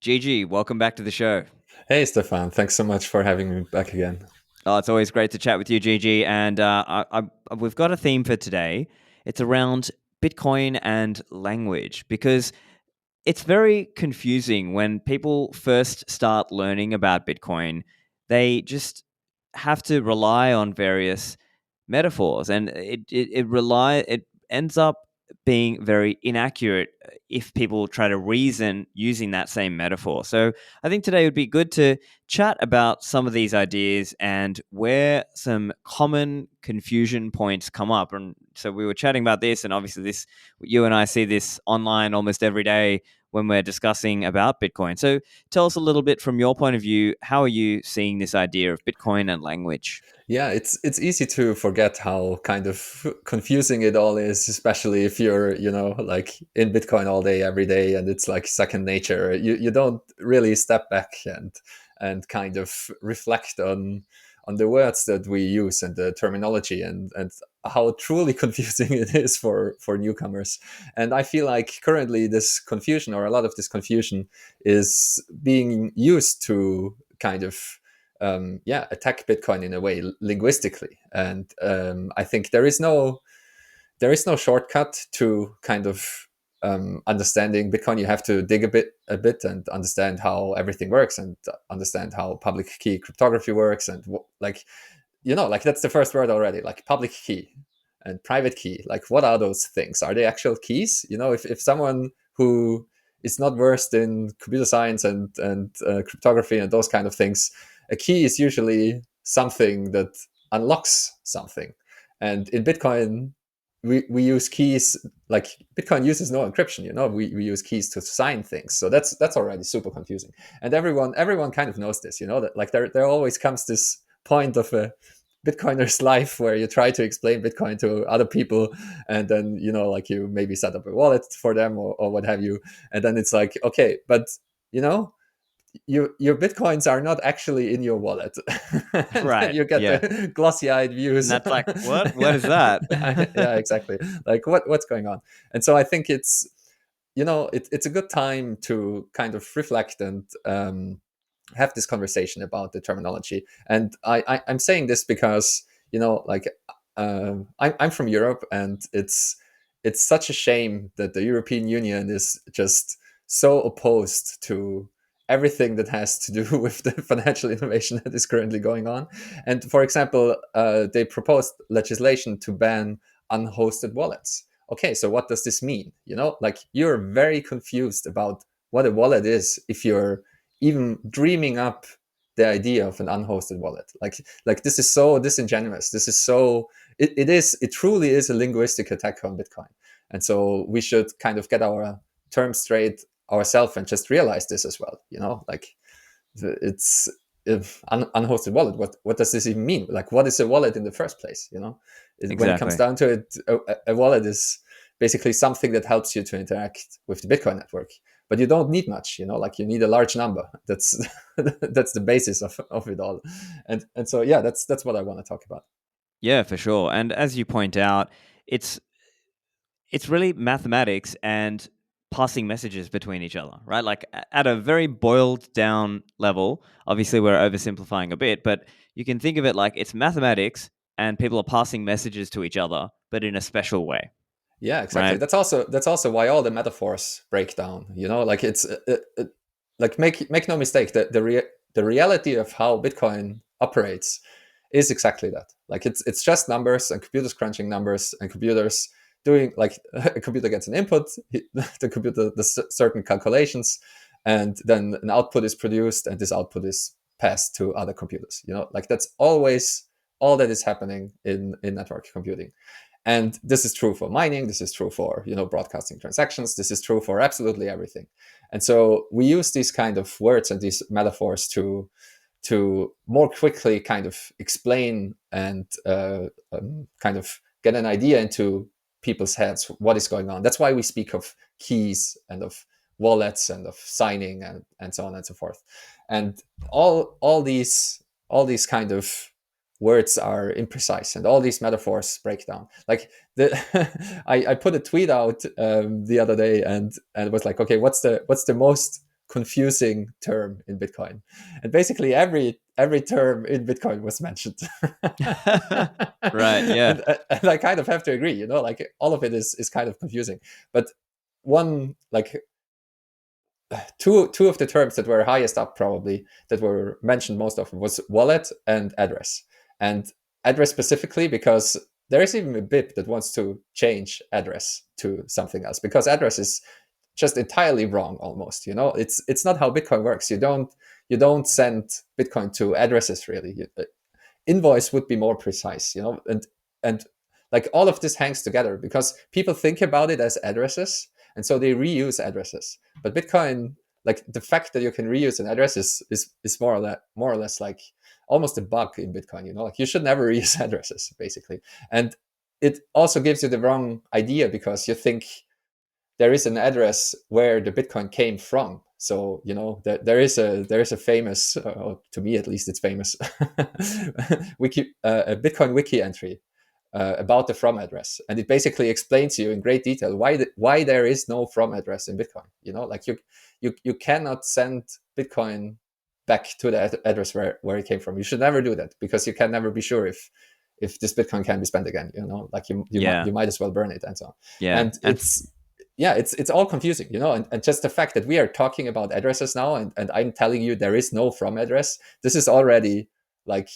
Gigi, welcome back to the show. Hey, Stefan. Thanks so much for having me back again. Oh, it's always great to chat with you, Gigi. And we've got a theme for today. It's around Bitcoin and language because it's very confusing when people first start learning about Bitcoin. They just have to rely on various metaphors, and it ends up being very inaccurate if people try to reason using that same metaphor. So I think today would be good to chat about some of these ideas and where some common confusion points come up. And so we were chatting about this, and obviously this you and I see this online almost every day when we're discussing about Bitcoin. So tell us a little bit from your point of view, how are you seeing this idea of Bitcoin and language? Yeah, it's easy to forget how kind of confusing it all is, especially if you're, like in Bitcoin all day, every day, and it's like second nature. You don't really step back and kind of reflect on the words that we use and the terminology and how truly confusing it is for newcomers. And I feel like currently this confusion, or a lot of this confusion, is being used to kind of attack Bitcoin in a way linguistically. And I think there is no shortcut to kind of understanding Bitcoin. You have to dig a bit and understand how everything works and understand how public key cryptography works and like that's the first word already, like public key and private key. Like, what are those things? Are they actual keys? If someone who is not versed in computer science and cryptography and those kind of things, a key is usually something that unlocks something. And in Bitcoin, we use keys. Like, Bitcoin uses no encryption. We use keys to sign things. So that's already super confusing. And everyone kind of knows this. That like there always comes this point of a Bitcoiner's life where you try to explain Bitcoin to other people, and then like you maybe set up a wallet for them or what have you, and then it's like, okay, but you know your Bitcoins are not actually in your wallet. And then Right. you get Yeah. the glossy-eyed And views. that's like, what? What is that? Yeah, exactly. Like, what's going on? And so I think it's a good time to kind of reflect and have this conversation about the terminology. And I'm saying this because like I'm from Europe, and it's such a shame that the European Union is just so opposed to everything that has to do with the financial innovation that is currently going on. And for example, they proposed legislation to ban unhosted wallets. Okay, so what does this mean? Like, you're very confused about what a wallet is if you're even dreaming up the idea of an unhosted wallet. Like this is so disingenuous. This is so it truly is a linguistic attack on Bitcoin. And so we should kind of get our terms straight ourselves and just realize this as well. Like, it's if unhosted wallet, what does this even mean? Like, what is a wallet in the first place? When it comes Exactly. down to it, a wallet is basically something that helps you to interact with the Bitcoin network, but you don't need much. Like, you need a large number. That's that's the basis of it all. And so, yeah, that's what I want to talk about. Yeah, for sure. And as you point out, it's it's really mathematics and passing messages between each other, right? Like at a very boiled down level, obviously we're oversimplifying a bit, but you can think of it like it's mathematics and people are passing messages to each other, but in a special way, Yeah, exactly. right? That's also why all the metaphors break down. Like, it's like, make no mistake that the reality of how Bitcoin operates is exactly that. Like, it's just numbers and computers crunching numbers and computers doing, like, a computer gets an input, the computer does certain calculations, and then an output is produced, and this output is passed to other computers. Like, that's always all that is happening in network computing. And this is true for mining. This is true for broadcasting transactions. This is true for absolutely everything. And so we use these kind of words and these metaphors to more quickly kind of explain and kind of get an idea into people's heads what is going on. That's why we speak of keys and of wallets and of signing and so on and so forth. And all these kind of words are imprecise, and all these metaphors break down. Like, the I put a tweet out the other day, and it was like, okay, what's the most confusing term in Bitcoin. And basically every term in Bitcoin was mentioned. Right. Yeah. And I kind of have to agree, like all of it is kind of confusing. But one, like two of the terms that were highest up, probably, that were mentioned most often, was wallet and address. And address specifically because there is even a bit that wants to change address to something else, because address is just entirely wrong almost. It's not how Bitcoin works. You don't send Bitcoin to addresses, really. Invoice would be more precise, and like all of this hangs together because people think about it as addresses, and so they reuse addresses. But Bitcoin, like the fact that you can reuse an address is more or less like almost a bug in Bitcoin. Like you should never reuse addresses, basically. And it also gives you the wrong idea because you think there is an address where the Bitcoin came from. So there is a famous, to me at least, it's famous a Bitcoin wiki entry about the from address, and it basically explains to you in great detail why there is no from address in Bitcoin. Like you cannot send Bitcoin back to the address where it came from. You should never do that because you can never be sure if this Bitcoin can be spent again. Like you might as well burn it and so on. Yeah. And it's all confusing, and just the fact that we are talking about addresses now, and I'm telling you there is no from address, this is already like,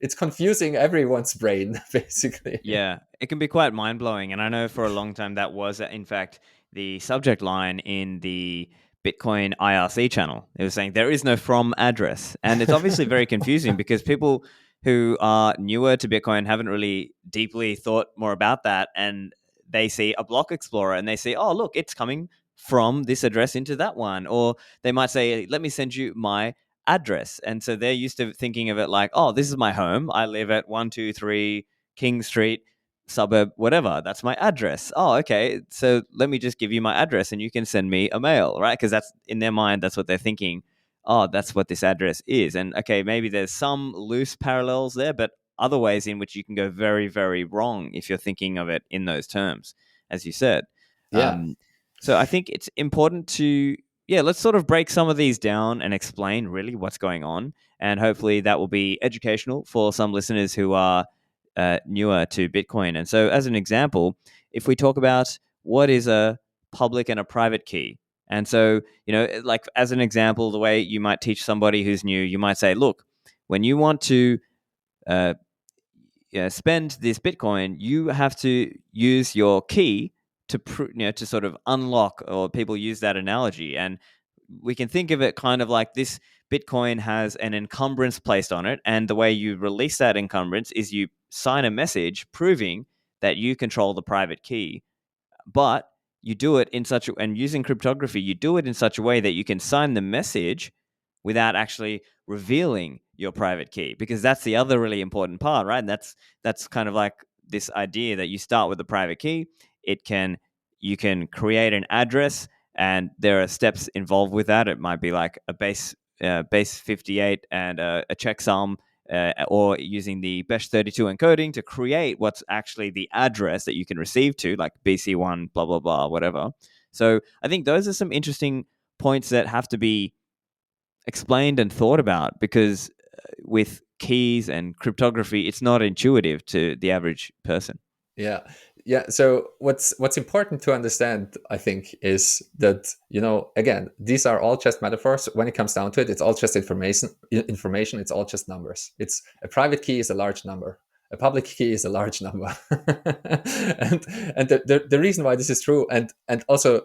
it's confusing everyone's brain, basically. Yeah, it can be quite mind blowing. And I know for a long time that was, in fact, the subject line in the Bitcoin IRC channel. It was saying there is no from address. And it's obviously very confusing because people who are newer to Bitcoin haven't really deeply thought more about that. And they see a block explorer and they say, oh, look, it's coming from this address into that one. Or they might say, let me send you my address. And so they're used to thinking of it like, oh, this is my home. I live at 123 King Street, suburb, whatever. That's my address. Oh, okay. So let me just give you my address and you can send me a mail, right? Because that's in their mind, that's what they're thinking. Oh, that's what this address is. And okay, maybe there's some loose parallels there, but other ways in which you can go very, very wrong if you're thinking of it in those terms, as you said. Yeah. So I think it's important to, let's sort of break some of these down and explain really what's going on. And hopefully that will be educational for some listeners who are newer to Bitcoin. And so, as an example, if we talk about what is a public and a private key, and so, like as an example, the way you might teach somebody who's new, you might say, look, when you want to uh, spend this Bitcoin, you have to use your key to to sort of unlock, or people use that analogy, and we can think of it kind of like this: Bitcoin has an encumbrance placed on it, and the way you release that encumbrance is you sign a message proving that you control the private key. But you do it in such a, and using cryptography, you do it in such a way that you can sign the message without actually revealing your private key, because that's the other really important part, right? And that's kind of like this idea that you start with the private key. You can create an address, and there are steps involved with that. It might be like a base 58 and a checksum, or using the Besh32 encoding to create what's actually the address that you can receive to, like BC1, blah, blah, blah, whatever. So I think those are some interesting points that have to be explained and thought about, because with keys and cryptography, it's not intuitive to the average person. Yeah. So what's important to understand, I think, is that, again, these are all just metaphors. When it comes down to it, it's all just information. It's all just numbers. It's a private key is a large number. A public key is a large number. And the reason why this is true, and also,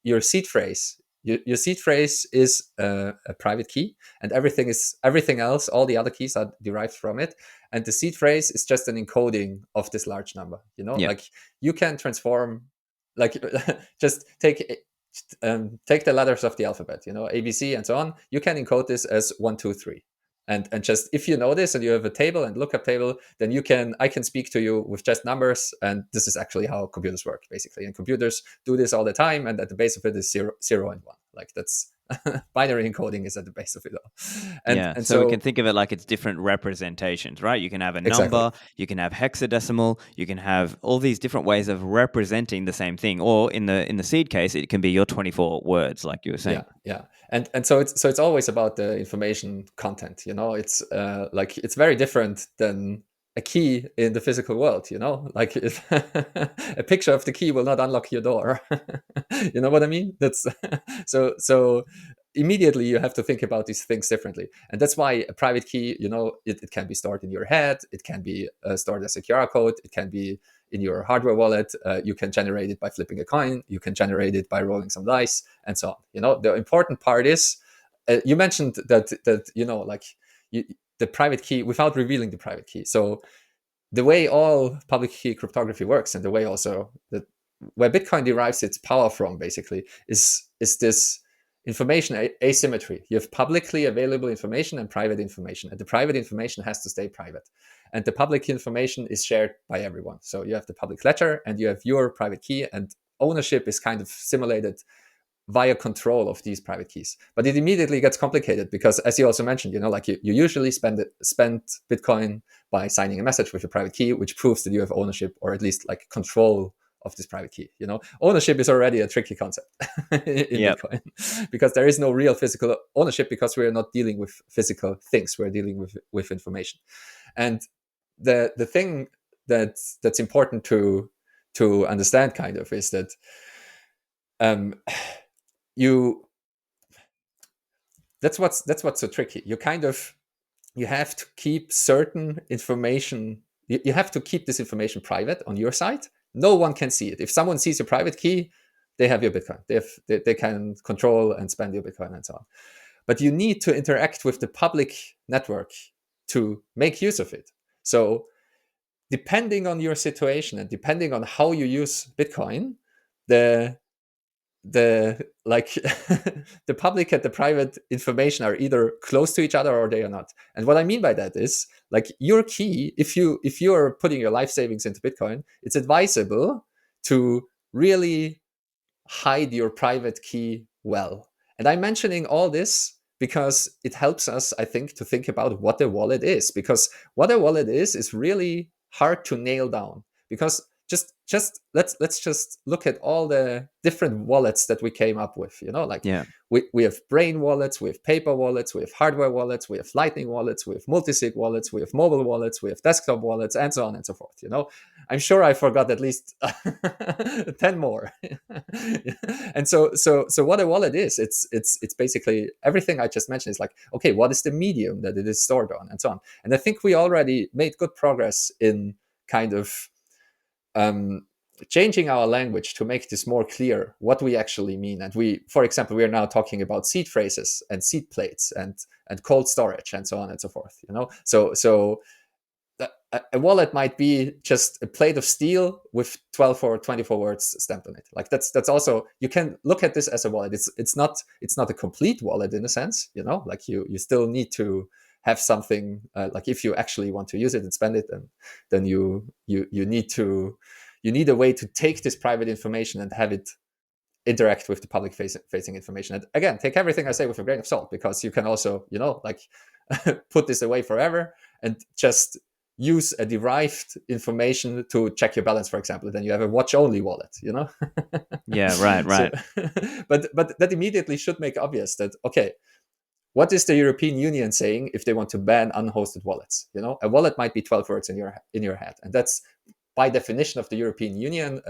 your seed phrase, your seed phrase is a private key, and everything else, all the other keys are derived from it. And the seed phrase is just an encoding of this large number. Like you can transform, like just take the letters of the alphabet, ABC and so on. You can encode this as 1, 2, 3. And just, if you know this and you have a table and lookup table, then I can speak to you with just numbers. And this is actually how computers work, basically. And computers do this all the time. And at the base of it is 0 and 1. Like Binary encoding is at the base of it all. Yeah, And so we so can think of it like it's different representations, right? You can have a exactly. number, you can have hexadecimal, you can have all these different ways of representing the same thing. Or in the seed case, it can be your 24 words, like you were saying. Yeah. And so it's always about the information content. It's like it's very different than a key in the physical world. Like a picture of the key will not unlock your door. You know what I mean? That's so immediately you have to think about these things differently, and that's why a private key, it can be stored in your head, it can be stored as a QR code, it can be in your hardware wallet. You can generate it by flipping a coin, you can generate it by rolling some dice, and so on. The important part is, you mentioned that like you, the private key without revealing the private key. So the way all public key cryptography works, and the way also that where Bitcoin derives its power from, basically, is this information asymmetry. You have publicly available information and private information, and the private information has to stay private, and the public information is shared by everyone. So you have the public ledger and you have your private key, and ownership is kind of simulated via control of these private keys. But it immediately gets complicated because, as you also mentioned, like you usually spend Bitcoin by signing a message with a private key, which proves that you have ownership, or at least like control of this private key. Ownership is already a tricky concept in Yep. Bitcoin because there is no real physical ownership, because we're not dealing with physical things, we're dealing with information. And the thing that's important to understand, kind of, is that you that's what's so tricky. You have to keep certain information. You have to keep this information private on your side. No one can see it. If someone sees your private key, they have your Bitcoin. They can control and spend your Bitcoin and so on. But you need to interact with the public network to make use of it. So depending on your situation and depending on how you use Bitcoin, the like the public and the private information are either close to each other or they are not. And what I mean by that is, like, your key, if you are putting your life savings into Bitcoin, it's advisable to really hide your private key well. And I'm mentioning all this because it helps us, I think, to think about what a wallet is, because what a wallet is really hard to nail down. Because just let's just look at all the different wallets that we came up with. Like, Yeah. we have brain wallets, we have paper wallets, we have hardware wallets, we have lightning wallets, we have multi-sig wallets, we have mobile wallets, we have desktop wallets, and so on and so forth. I'm sure I forgot at least 10 more. And so what a wallet is, it's basically everything I just mentioned. Is like, okay, what is the medium that it is stored on, and so on. And I think we already made good progress in kind of changing our language to make this more clear what we actually mean. And for example, we are now talking about seed phrases and seed plates and cold storage and so on and so forth. So a wallet might be just a plate of steel with 12 or 24 words stamped on it. Like, that's also, you can look at this as a wallet. It's not a complete wallet in a sense. Like, you still need to have something, like, if you actually want to use it and spend it, then you need a way to take this private information and have it interact with the public facing information. And again, take everything I say with a grain of salt, because you can also like put this away forever and just use a derived information to check your balance, for example. Then you have a watch only wallet. Yeah. Right. So, Right. but that immediately should make obvious that, okay, what is the European Union saying if they want to ban unhosted wallets? A wallet might be 12 words in your head, and that's by definition of the European Union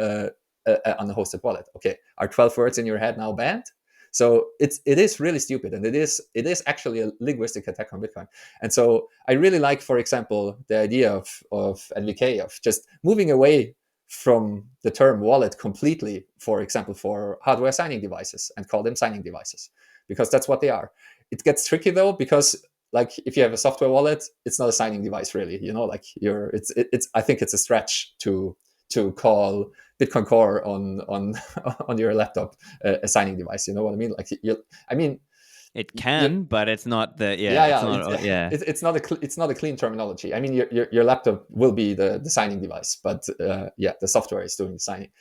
unhosted wallet. Okay, are 12 words in your head now banned? So it is really stupid, and it is actually a linguistic attack on Bitcoin. And so I really like, for example, the idea of NVK of just moving away from the term wallet completely, for example, for hardware signing devices, and call them signing devices, because that's what they are. It gets tricky though, because, like, if you have a software wallet, it's not a signing device, really. Like, it's I think it's a stretch to call Bitcoin Core on on your laptop a signing device. You know what I mean? Like, It can, but it's not the. Yeah. It's yeah, not. Yeah. it's not a clean terminology. I mean, your laptop will be the signing device, but the software is doing the signing.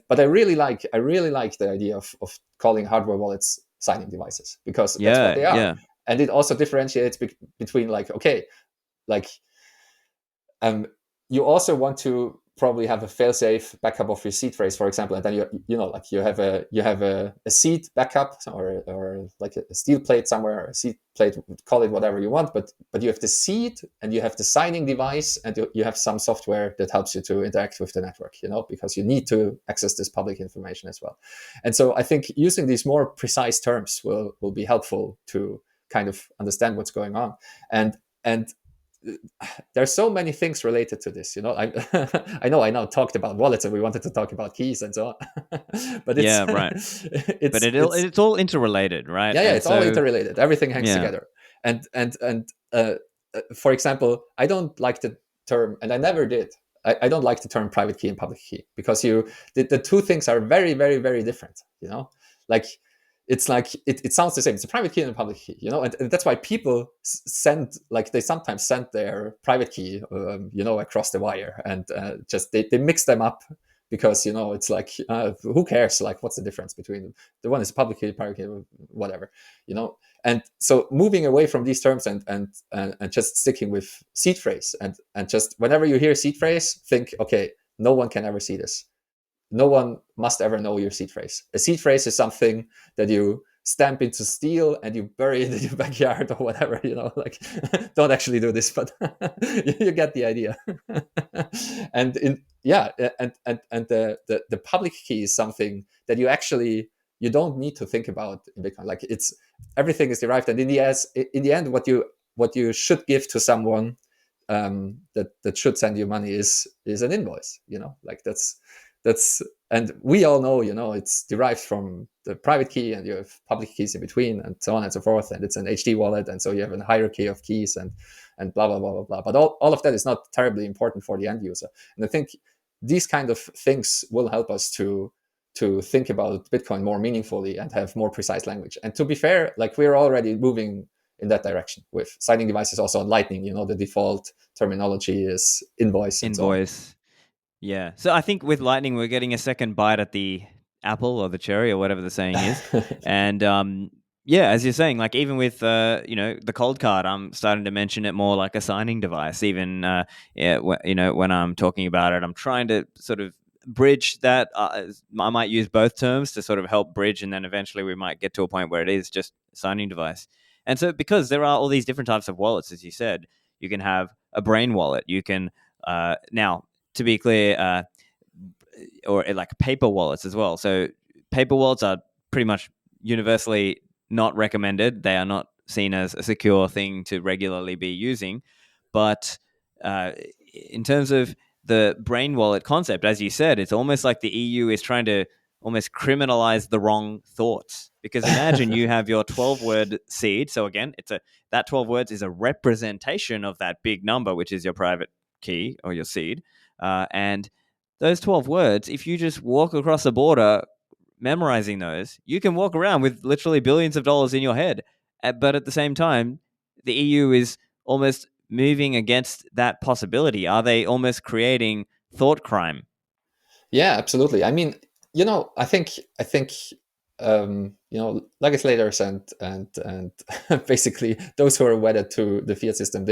But I really like the idea of calling hardware wallets signing devices, because that's what Yeah, they are. yeah. And it also differentiates between like, okay, like um, you also want to probably have a fail-safe backup of your seed phrase, for example, and then like you have a seed backup, or like a steel plate somewhere, or a seed plate, call it whatever you want, but you have the seed and you have the signing device, and you have some software that helps you to interact with the network, because you need to access this public information as well. And so I think using these more precise terms will be helpful to kind of understand what's going on. And there's so many things related to this. I now talked about wallets, and we wanted to talk about keys and so on, but Yeah, right. But it's all interrelated, right? yeah, And it's all so, interrelated. Everything hangs yeah. together. And for example, I don't like the term, and I never did. I don't like the term private key and public key, because the two things are very, very, very different. Like it's like it sounds the same. It's a private key and a public key, and that's why people they sometimes send their private key, across the wire, and just they mix them up, because it's like, who cares? Like, what's the difference between the one is public key, private key, whatever, And so moving away from these terms, and just sticking with seed phrase, and just whenever you hear seed phrase, think, okay, no one can ever see this. No one must ever know your seed phrase. A seed phrase is something that you stamp into steel and you bury it in your backyard or whatever, like don't actually do this, but you get the idea. And the public key is something that you don't need to think about in Bitcoin. Like, it's everything is derived, and in the end, what you should give to someone that should send you money is an invoice. Like that's and we all know, it's derived from the private key, and you have public keys in between, and so on and so forth, and it's an HD wallet, and so you have a hierarchy of keys, and blah blah blah blah blah. But all of that is not terribly important for the end user, and I think these kind of things will help us to think about Bitcoin more meaningfully and have more precise language. And to be fair, like, we're already moving in that direction with signing devices also on Lightning. The default terminology is invoice and so on. Invoice. Yeah. So I think with Lightning, we're getting a second bite at the apple or the cherry or whatever the saying is. And yeah, as you're saying, like, even with the cold card, I'm starting to mention it more like a signing device. Even when I'm talking about it, I'm trying to sort of bridge that. I might use both terms to sort of help bridge, and then eventually we might get to a point where it is just a signing device. And so, because there are all these different types of wallets, as you said, you can have a brain wallet. You can now, to be clear, or like paper wallets as well. So paper wallets are pretty much universally not recommended. They are not seen as a secure thing to regularly be using. But in terms of the brain wallet concept, as you said, it's almost like the EU is trying to almost criminalize the wrong thoughts. Because imagine you have your 12-word seed. So again, that 12 words is a representation of that big number, which is your private key or your seed. And those 12 words, if you just walk across the border memorizing those, you can walk around with literally billions of dollars in your head. But at the same time, the EU is almost moving against that possibility. Are they almost creating thought crime? Yeah, absolutely. I mean, I think legislators and basically those who are wedded to the fiat system,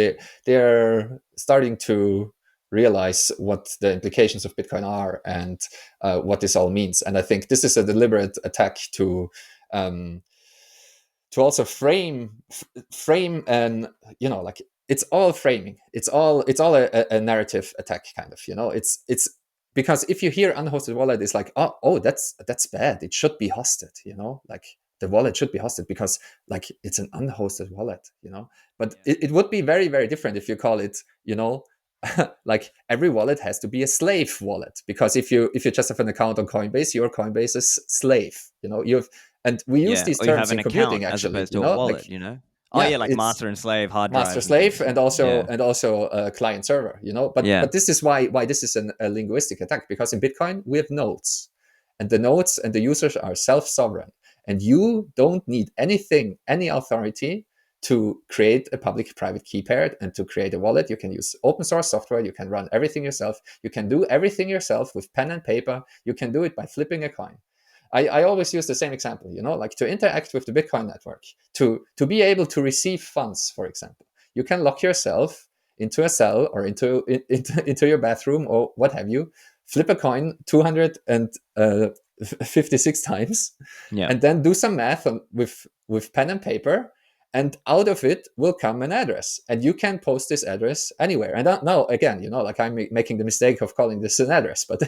they're starting to realize what the implications of Bitcoin are, and what this all means. And I think this is a deliberate attack um, to also frame, and like, it's all framing. It's all a narrative attack, kind of. It's because if you hear unhosted wallet, it's like, oh, that's bad. It should be hosted. Like, the wallet should be hosted because, like, it's an unhosted wallet. But Yeah. it would be very, very different if you call it, like, every wallet has to be a slave wallet, because if you just have an account on Coinbase, your Coinbase is slave. And we use Yeah, these or you terms have in an computing, account as actually. opposed to a Like, wallet. Oh, yeah, yeah, like it's master and slave hard master drives and slave, things. and also Yeah. client server. But Yeah. this is why this is a linguistic attack, because in Bitcoin we have nodes, and the nodes and the users are self-sovereign, and you don't need any authority to create a public private key paired and to create a wallet. You can use open source software. You can run everything yourself. You can do everything yourself with pen and paper. You can do it by flipping a coin. I always use the same example, like to interact with the Bitcoin network, to be able to receive funds, for example, you can lock yourself into a cell or into your bathroom or what have you, flip a coin 256 times, Yeah. and then do some math with pen and paper, and out of it will come an address, and you can post this address anywhere. And now again, like I'm making the mistake of calling this an address, but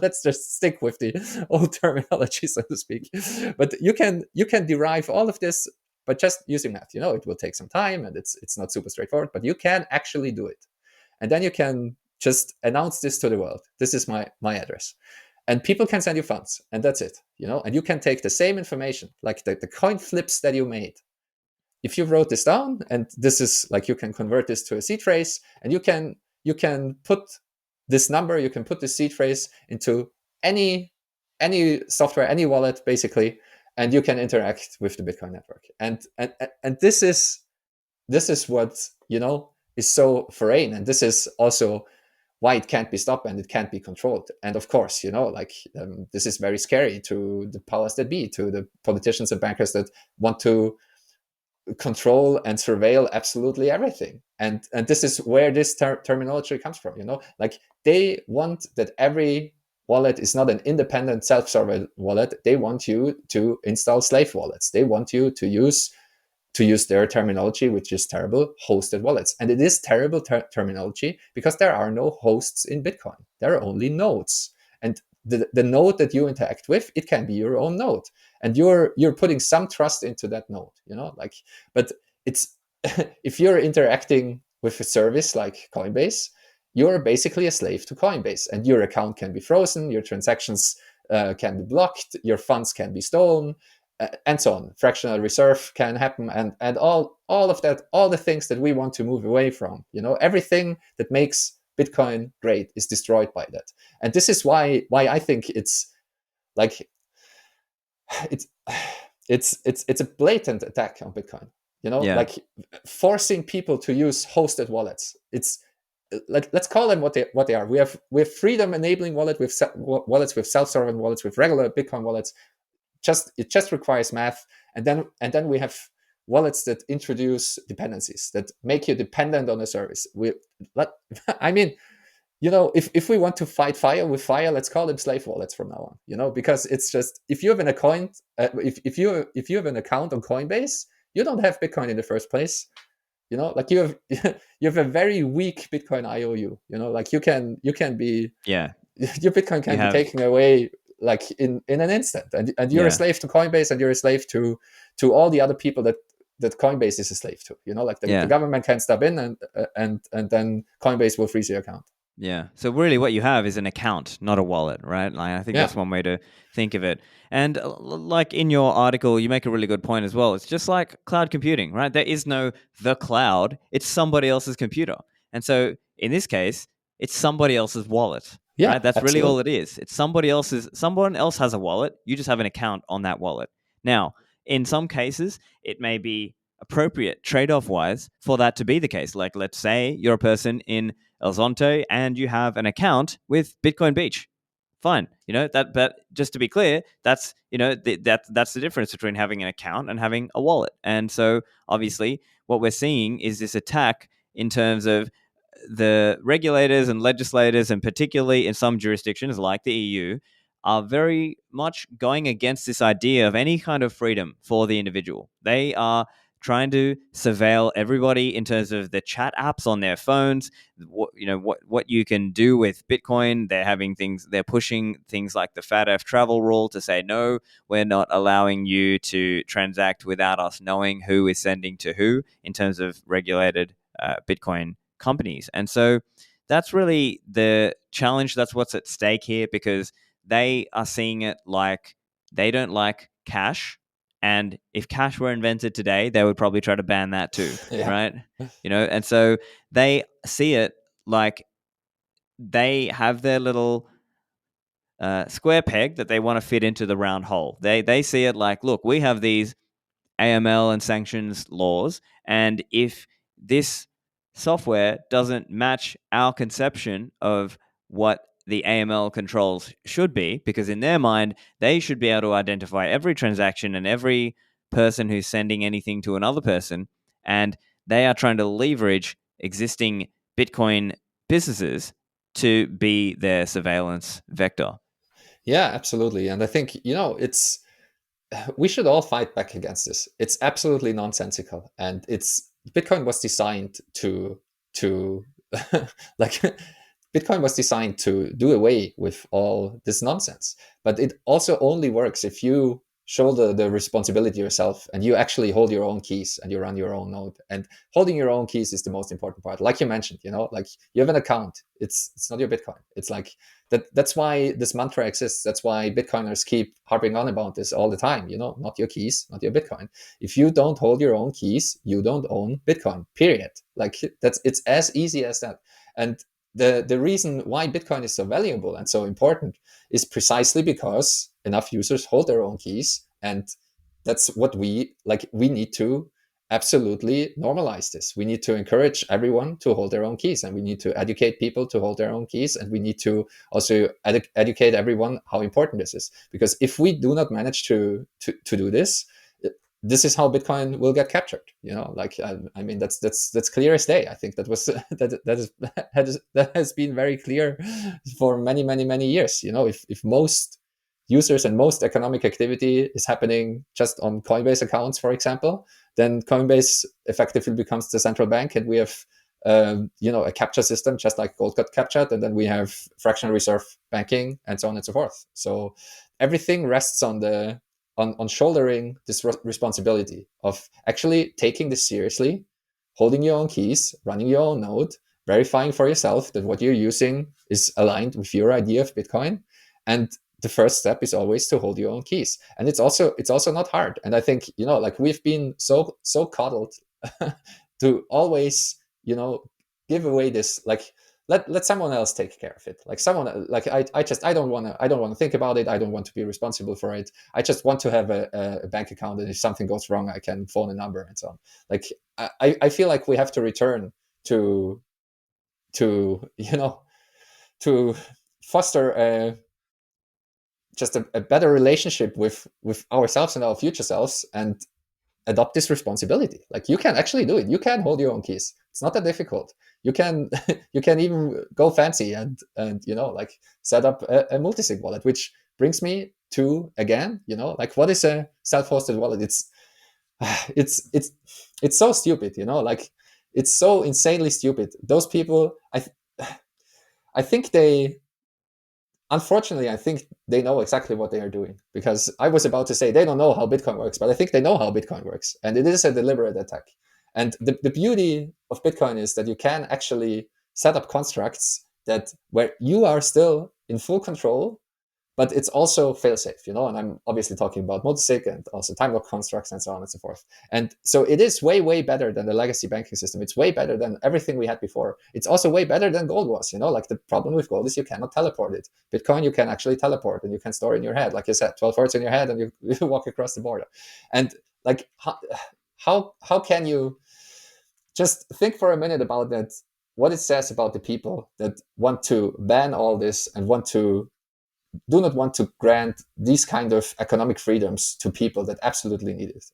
let's just stick with the old terminology, so to speak. But you can derive all of this, but just using math. It will take some time, and it's not super straightforward, but you can actually do it. And then you can just announce this to the world. This is my address, and people can send you funds, and that's it. And you can take the same information, like the coin flips that you made. If you wrote this down, and this is like, you can convert this to a seed phrase, and you can put this number, you can put the seed phrase into any software, any wallet, basically, and you can interact with the Bitcoin network. And this is what is so foreign, and this is also why it can't be stopped and it can't be controlled. And of course, this is very scary to the powers that be, to the politicians and bankers that want to control and surveil absolutely everything. And this is where this terminology comes from. Like, they want that every wallet is not an independent self-server wallet. They want you to install slave wallets. They want you to use their terminology, which is terrible, hosted wallets. And it is terrible terminology because there are no hosts in Bitcoin. There are only nodes. And the node that you interact with, it can be your own node. And you're putting some trust into that node, but it's if you're interacting with a service like Coinbase, you're basically a slave to Coinbase, and your account can be frozen, your transactions can be blocked, your funds can be stolen, and so on. Fractional reserve can happen, and all of that, all the things that we want to move away from. Everything that makes Bitcoin great is destroyed by that. And this is why I think it's like it's a blatant attack on Bitcoin. Like forcing people to use hosted wallets. It's like, let's call them what they are. We have freedom enabling wallets with self-sovereign wallets, with regular Bitcoin wallets. It just requires math, and then we have wallets that introduce dependencies that make you dependent on a service. I mean, if we want to fight fire with fire, let's call them slave wallets from now on. Because it's just, if you have an account, if you have an account on Coinbase, you don't have Bitcoin in the first place. Like, you have you have a very weak Bitcoin IOU. Like, you can be your Bitcoin can be taken away like in an instant, and you're a slave to Coinbase, and you're a slave to all the other people that Coinbase is a slave to. Like, the government can step in, and then Coinbase will freeze your account. Yeah. So really what you have is an account, not a wallet, right? Like, I think that's one way to think of it. And like in your article, you make a really good point as well. It's just like cloud computing, right? There is no the cloud. It's somebody else's computer. And so in this case, it's somebody else's wallet. Yeah, right? That's absolutely. really all it is. It's someone else has a wallet. You just have an account on that wallet. Now, in some cases, it may be appropriate trade-off wise for that to be the case. Like, let's say you're a person in El Zonte and you have an account with Bitcoin Beach. Fine. But just to be clear, that's, that's the difference between having an account and having a wallet. And so obviously what we're seeing is this attack in terms of the regulators and legislators, and particularly in some jurisdictions like the EU, are very much going against this idea of any kind of freedom for the individual. They are trying to surveil everybody in terms of the chat apps on their phones, what you can do with Bitcoin. They're pushing things like the FATF travel rule to say, no, we're not allowing you to transact without us knowing who is sending to who in terms of regulated Bitcoin companies. And so that's really the challenge. That's what's at stake here, because they are seeing it like they don't like cash. And if cash were invented today, they would probably try to ban that too, right? And so they see it like they have their little square peg that they want to fit into the round hole. They see it like, look, we have these AML and sanctions laws, and if this software doesn't match our conception of what the AML controls should be, because in their mind, they should be able to identify every transaction and every person who's sending anything to another person. And they are trying to leverage existing Bitcoin businesses to be their surveillance vector. Yeah, absolutely. And I think, it's we should all fight back against this. It's absolutely nonsensical, and it's Bitcoin was designed to like Bitcoin was designed to do away with all this nonsense. But it also only works if you shoulder the responsibility yourself and you actually hold your own keys and you run your own node. And holding your own keys is the most important part. Like you mentioned, like you have an account. It's not your Bitcoin. It's like that's why this mantra exists. That's why Bitcoiners keep harping on about this all the time. Not your keys, not your Bitcoin. If you don't hold your own keys, you don't own Bitcoin. Period. Like it's as easy as that. And the reason why Bitcoin is so valuable and so important is precisely because enough users hold their own keys, and that's what we need to absolutely normalize this. We need to encourage everyone to hold their own keys, and we need to educate people to hold their own keys, and we need to also educate everyone how important this is. Because if we do not manage to do this, this is how Bitcoin will get captured. I mean, that's clear as day. I think that was that has been very clear for many years. If most users and most economic activity is happening just on Coinbase accounts, for example, then Coinbase effectively becomes the central bank, and we have a capture system just like gold got captured, and then we have fractional reserve banking and so on and so forth. So everything rests on shouldering this responsibility of actually taking this seriously, holding your own keys, running your own node, verifying for yourself that what you're using is aligned with your idea of Bitcoin. And the first step is always to hold your own keys. And it's also not hard. And I think, we've been so coddled to always, give away this, let someone else take care of it. Like someone, like I don't want to think about it. I don't want to be responsible for it. I just want to have a bank account, and if something goes wrong, I can phone a number and so on. Like I feel like we have to return to to foster just a better relationship with ourselves and our future selves, and adopt this responsibility. Like you can actually do it. You can hold your own keys. It's not that difficult. You can you can even go fancy and set up a multi-sig wallet, which brings me to, again, what is a self-hosted wallet? It's it's so stupid, it's so insanely stupid. Those people, I think unfortunately, I think they know exactly what they are doing, because I was about to say they don't know how Bitcoin works, but I think they know how Bitcoin works, and it is a deliberate attack. And the beauty of Bitcoin is that you can actually set up constructs that where you are still in full control, but it's also fail-safe, and I'm obviously talking about multisig and also time lock constructs and so on and so forth. And so it is way better than the legacy banking system. It's way better than everything we had before. It's also way better than gold was. Like the problem with gold is you cannot teleport it. Bitcoin, you can actually teleport, and you can store in your head, like you said, 12 words in your head, and you walk across the border. And like how can you just think for a minute about that, what it says about the people that want to ban all this and do not want to grant these kind of economic freedoms to people that absolutely need it.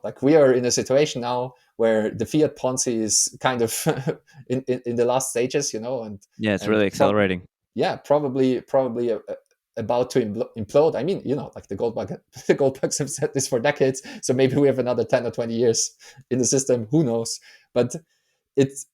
Like we are in a situation now where the fiat Ponzi is kind of in the last stages, and yeah, it's really accelerating. Probably about to implode. I mean, like the gold bugs have said this for decades, so maybe we have another 10 or 20 years in the system, who knows. But it's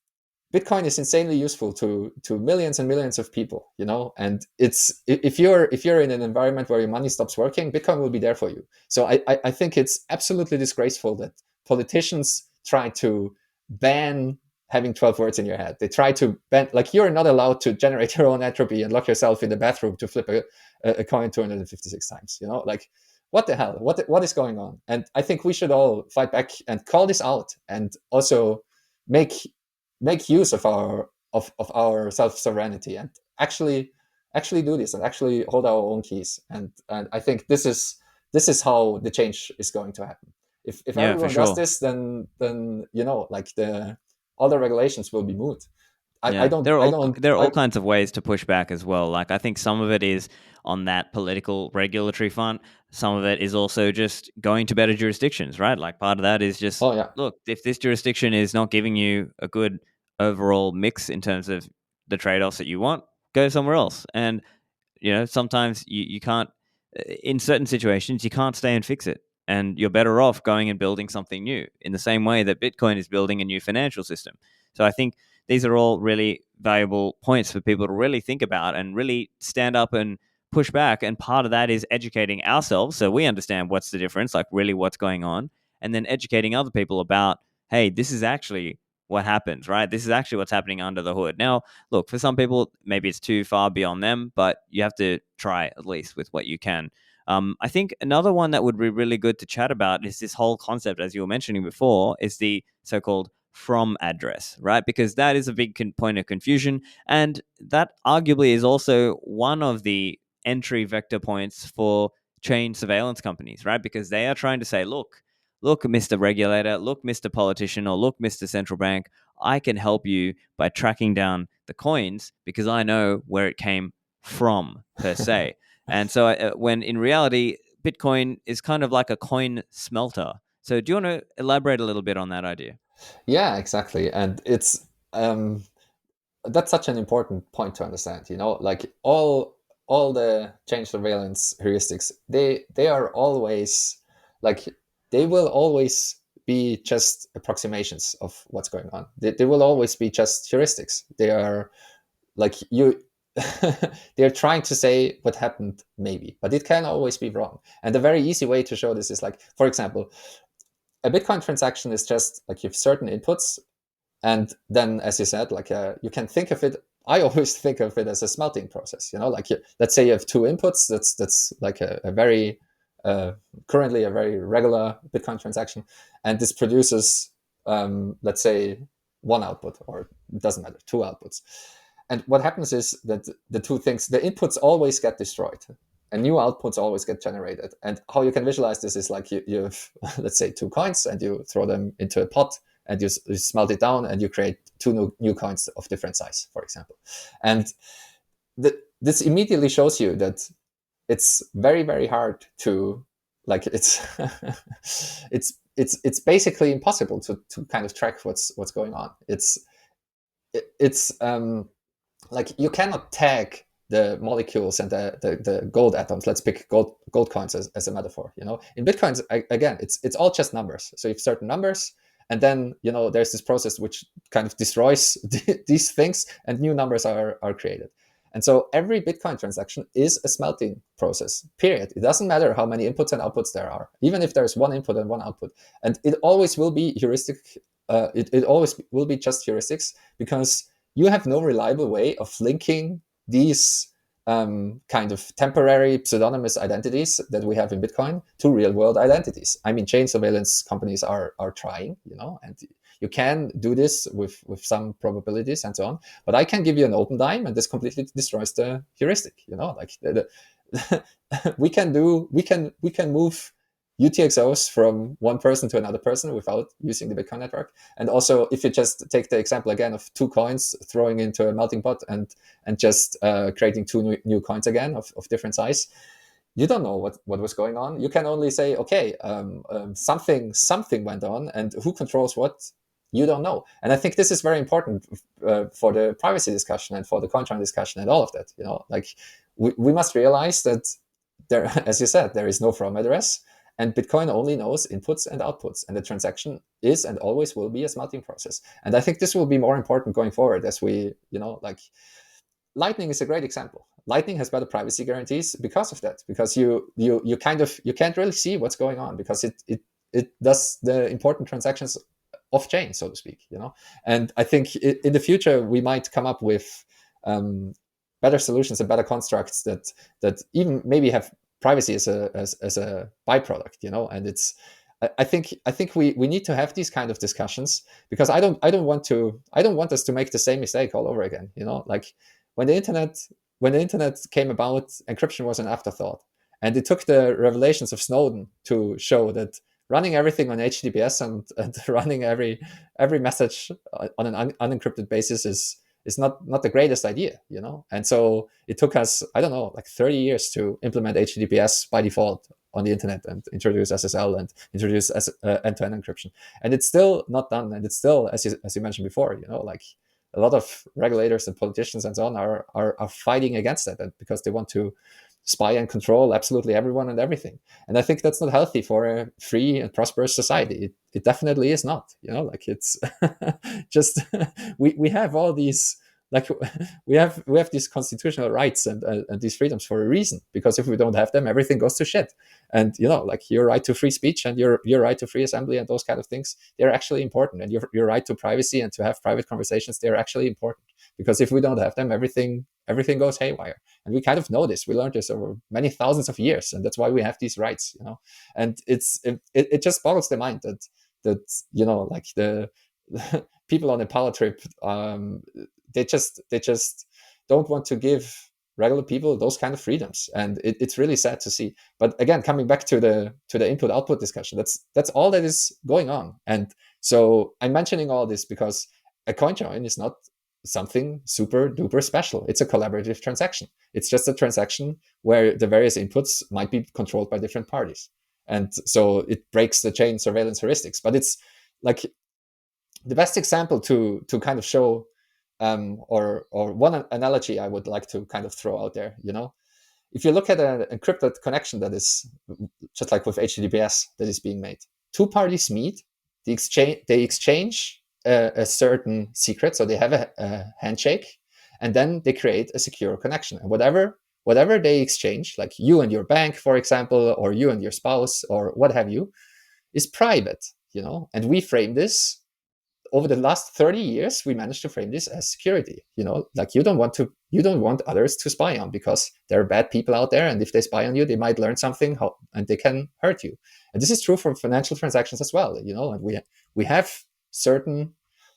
Bitcoin is insanely useful to millions and millions of people, and it's if you're in an environment where your money stops working, Bitcoin will be there for you. So I think it's absolutely disgraceful that politicians try to ban having 12 words in your head. They try to ban, like, you're not allowed to generate your own entropy and lock yourself in the bathroom to flip a coin 256 times. Like, what the hell? What is going on? And I think we should all fight back and call this out, and also make use of our self sovereignty, and actually do this, and actually hold our own keys. And I think this is how the change is going to happen. If Yeah, for everyone does sure. this, then like all the regulations will be moot. I Yeah, don't, there are all kinds of ways to push back as well. Like I think some of it is on that political regulatory front. Some of it is also just going to better jurisdictions, right? Like part of that is just oh yeah, look, if this jurisdiction is not giving you a good overall mix in terms of the trade-offs that you want, go somewhere else. And sometimes you can't, in certain situations, you can't stay and fix it. And you're better off going and building something new in the same way that Bitcoin is building a new financial system. So I think these are all really valuable points for people to really think about and really stand up and push back. And part of that is educating ourselves so we understand what's the difference, like really what's going on, and then educating other people about, hey, this is actually what happens, right? This is actually what's happening under the hood. Now, look, for some people, maybe it's too far beyond them, but you have to try at least with what you can. I think another one that would be really good to chat about is this whole concept, as you were mentioning before, is the so-called from address, right? Because that is a big point of confusion. And that arguably is also one of the entry vector points for chain surveillance companies, right? Because they are trying to say, look, Mr. Regulator, look, Mr. Politician, or look, Mr. Central Bank, I can help you by tracking down the coins because I know where it came from, per se. And so, when in reality, Bitcoin is kind of like a coin smelter. So, do you want to elaborate a little bit on that idea? yeah, exactly. And it's that's such an important point to understand. Like all the change surveillance heuristics, they are always like they will always be just approximations of what's going on. They will always be just heuristics. They are like you they're trying to say what happened maybe, but it can always be wrong. And a very easy way to show this is like, for example, a Bitcoin transaction is just like you have certain inputs, and then as you said, like you can think of it, I always think of it as a smelting process. Like let's say you have two inputs. That's like a very currently a very regular Bitcoin transaction, and this produces let's say one output, or it doesn't matter, two outputs. And what happens is that the inputs always get destroyed and new outputs always get generated. And how you can visualize this is like you have, let's say, two coins, and you throw them into a pot, and you smelt it down, and you create two new coins of different size, for example. And this immediately shows you that it's very, very hard to, like, it's basically impossible to kind of track what's going on. It's like you cannot tag the molecules and the gold atoms. Let's pick gold coins as a metaphor. In Bitcoins, again, it's all just numbers. So you have certain numbers, and then there's this process which kind of destroys these things, and new numbers are created. And so every Bitcoin transaction is a smelting process, period. It doesn't matter how many inputs and outputs there are, even if there's one input and one output. And it always will be heuristic. It always will be just heuristics, because you have no reliable way of linking these kind of temporary pseudonymous identities that we have in Bitcoin to real world identities. I mean, chain surveillance companies are trying, and you can do this with some probabilities and so on. But I can give you an open dime, and this completely destroys the heuristic. Like we can move UTXOs from one person to another person without using the Bitcoin network. And also, if you just take the example again of two coins throwing into a melting pot and just creating two new coins again of different size, you don't know what was going on. You can only say, okay, something went on, and who controls what, you don't know. And I think this is very important for the privacy discussion and for the contract discussion and all of that. Like we must realize that there, as you said, there is no from address. And Bitcoin only knows inputs and outputs, and the transaction is and always will be a smelting process. And I think this will be more important going forward as we, like Lightning is a great example. Lightning has better privacy guarantees because of that, because you can't really see what's going on, because it does the important transactions off chain, so to speak. And I think in the future we might come up with better solutions and better constructs that even maybe have privacy as a byproduct, and it's I think we need to have these kind of discussions, because I don't want us to make the same mistake all over again. Like when the internet came about, encryption was an afterthought, and it took the revelations of Snowden to show that running everything on HTTPS and running every message on an unencrypted basis is not the greatest idea, And so it took us, I don't know, like 30 years to implement HTTPS by default on the internet and introduce SSL and introduce end-to-end encryption. And it's still not done. And it's still, as you mentioned before, like a lot of regulators and politicians and so on are fighting against that because they want to spy and control absolutely everyone and everything. And I think that's not healthy for a free and prosperous society. It definitely is not, like it's just, we have all these, like we have these constitutional rights and these freedoms for a reason, because if we don't have them, everything goes to shit. And like your right to free speech and your right to free assembly and those kind of things, they're actually important. And your right to privacy and to have private conversations, they're actually important, because if we don't have them, everything goes haywire. And we kind of know this. We learned this over many thousands of years, and that's why we have these rights. And it just boggles the mind that like the people on a power trip, they just don't want to give regular people those kind of freedoms, and it's really sad to see. But again, coming back to the input output discussion, that's all that is going on. And so I'm mentioning all this because a coin join is not something super duper special. It's a collaborative transaction. It's just a transaction where the various inputs might be controlled by different parties, and so it breaks the chain surveillance heuristics. But it's like the best example to kind of show, or one analogy I would like to kind of throw out there. If you look at an encrypted connection that is just like with HTTPS that is being made, two parties meet, they exchange a certain secret, so they have a handshake, and then they create a secure connection. And whatever they exchange, like you and your bank, for example, or you and your spouse, or what have you, is private. And we frame this over the last 30 years. We managed to frame this as security. Like you don't want others to spy on, because there are bad people out there, and if they spy on you, they might learn something and they can hurt you. And this is true for financial transactions as well. And we have certain,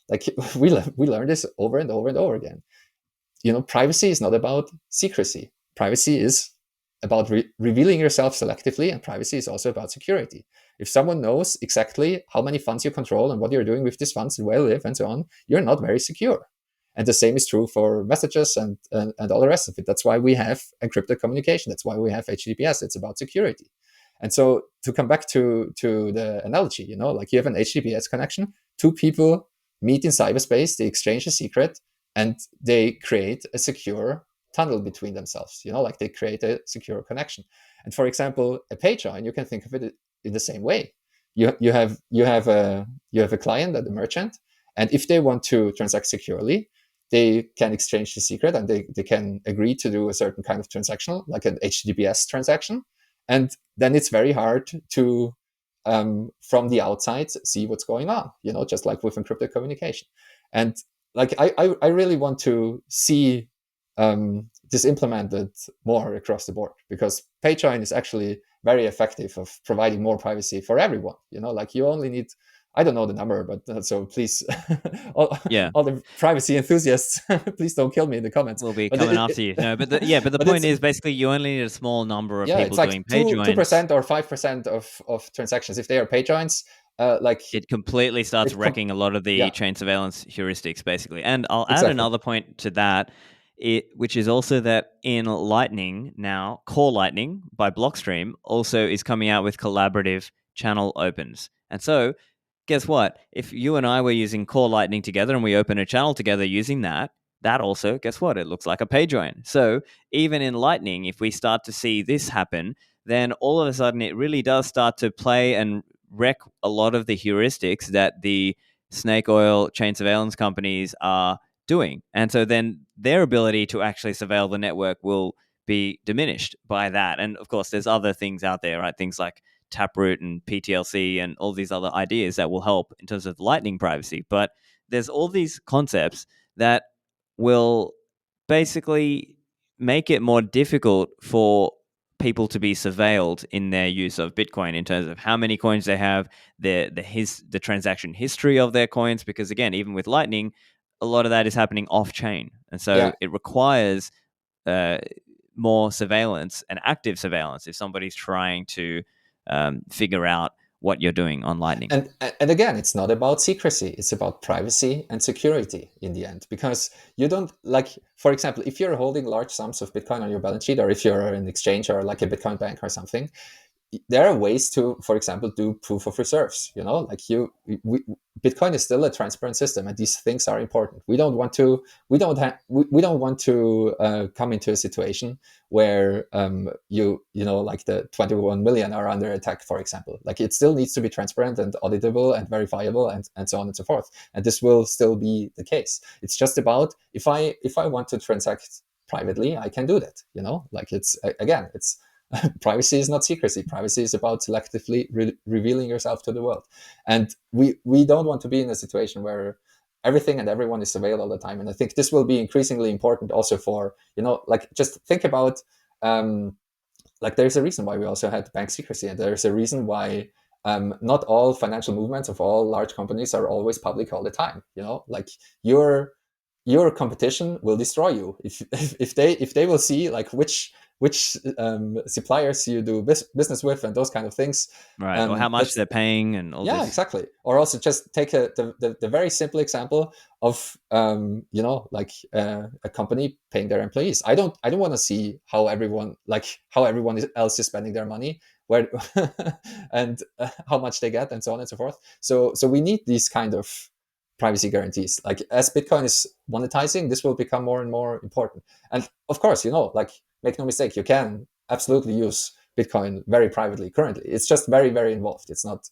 like we learn this over and over and over again. Privacy is not about secrecy. Privacy is about revealing yourself selectively, and privacy is also about security. If someone knows exactly how many funds you control and what you're doing with these funds and where you live and so on, you're not very secure. And the same is true for messages and all the rest of it. That's why we have encrypted communication. That's why we have HTTPS. It's about security. And so to come back to the analogy, like you have an HTTPS connection, two people meet in cyberspace, they exchange a secret, and they create a secure tunnel between themselves, like they create a secure connection. And for example, a page join, you can think of it in the same way. You have a client and a merchant, and if they want to transact securely, they can exchange the secret, and they can agree to do a certain kind of transaction, like an HTTPS transaction. And then it's very hard to from the outside see what's going on, just like with encrypted communication. And like I really want to see this implemented more across the board, because page join is actually very effective of providing more privacy for everyone. Like you only need, I don't know the number, but so please, all the privacy enthusiasts, please don't kill me in the comments. We'll be But coming after you. No, but the point is basically you only need a small number of people it's like doing page joins. 2% or 5% of transactions. If they are page joins, it completely starts wrecking a lot of the chain surveillance heuristics, basically. And I'll add another point to that, which is also that in Lightning now, Core Lightning by Blockstream also is coming out with collaborative channel opens. And so guess what? If you and I were using Core Lightning together and we open a channel together using that also, guess what? It looks like a page join. So even in Lightning, if we start to see this happen, then all of a sudden it really does start to play and wreck a lot of the heuristics that the snake oil chain surveillance companies are doing. And so then their ability to actually surveil the network will be diminished by that. And of course, there's other things out there, right? Things like Taproot and PTLC and all these other ideas that will help in terms of Lightning privacy. But there's all these concepts that will basically make it more difficult for people to be surveilled in their use of Bitcoin in terms of how many coins they have, the transaction history of their coins. Because again, even with Lightning, a lot of that is happening off chain, and so it requires more surveillance and active surveillance if somebody's trying to figure out what you're doing on Lightning. And again, it's not about secrecy, it's about privacy and security in the end, because you don't, like, for example, if you're holding large sums of Bitcoin on your balance sheet, or if you're an exchange or like a Bitcoin bank or something, there are ways to, for example, do proof of reserves. Like Bitcoin is still a transparent system, and these things are important. We don't want to come into a situation where like the 21 million are under attack, for example. Like, it still needs to be transparent and auditable and verifiable, and so on and so forth. And this will still be the case. It's just about, if I want to transact privately, I can do that. Like, it's, again, it's privacy is not secrecy. Privacy is about selectively revealing yourself to the world. And we don't want to be in a situation where everything and everyone is surveilled all the time. And I think this will be increasingly important also for, like, just think about, like, there's a reason why we also had bank secrecy, and there's a reason why not all financial movements of all large companies are always public all the time. Like, your competition will destroy you if they will see, like, which suppliers you do business with, and those kind of things. Right. Or how much they're paying and all Yeah, this. exactly. Or also just take the very simple example of like a company paying their employees. I don't want to see how everyone else is spending their money, where and how much they get, and so on and so forth. So we need these kind of privacy guarantees. Like, as Bitcoin is monetizing, this will become more and more important. And of course, like, make no mistake, you can absolutely use Bitcoin very privately currently. It's just very, very involved. It's not,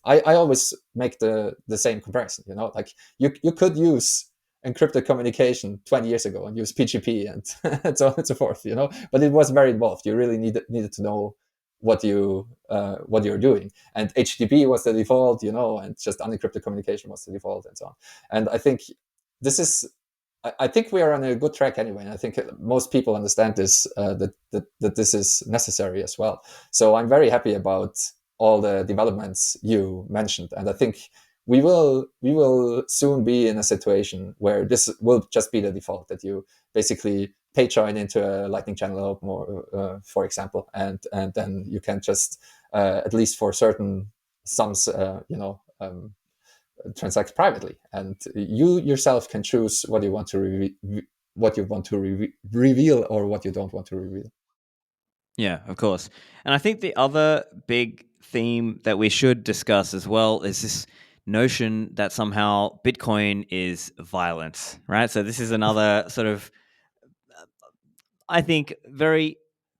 I always make the same comparison. Like, you could use encrypted communication 20 years ago and use PGP and, and so on and so forth, but it was very involved. You really needed to know what you're doing. And HTTP was the default, and just unencrypted communication was the default, and so on. And I think this is, I think we are on a good track anyway. And I think most people understand this, that this is necessary as well. So I'm very happy about all the developments you mentioned. And I think we will soon be in a situation where this will just be the default, that you basically pay join into a Lightning channel more, for example, and then you can just, at least for certain sums, transact privately, and you yourself can choose what you want to reveal, or what you don't want to reveal. Yeah, of course. And I think the other big theme that we should discuss as well is this notion that somehow Bitcoin is violence, right? So this is another sort of, I think, very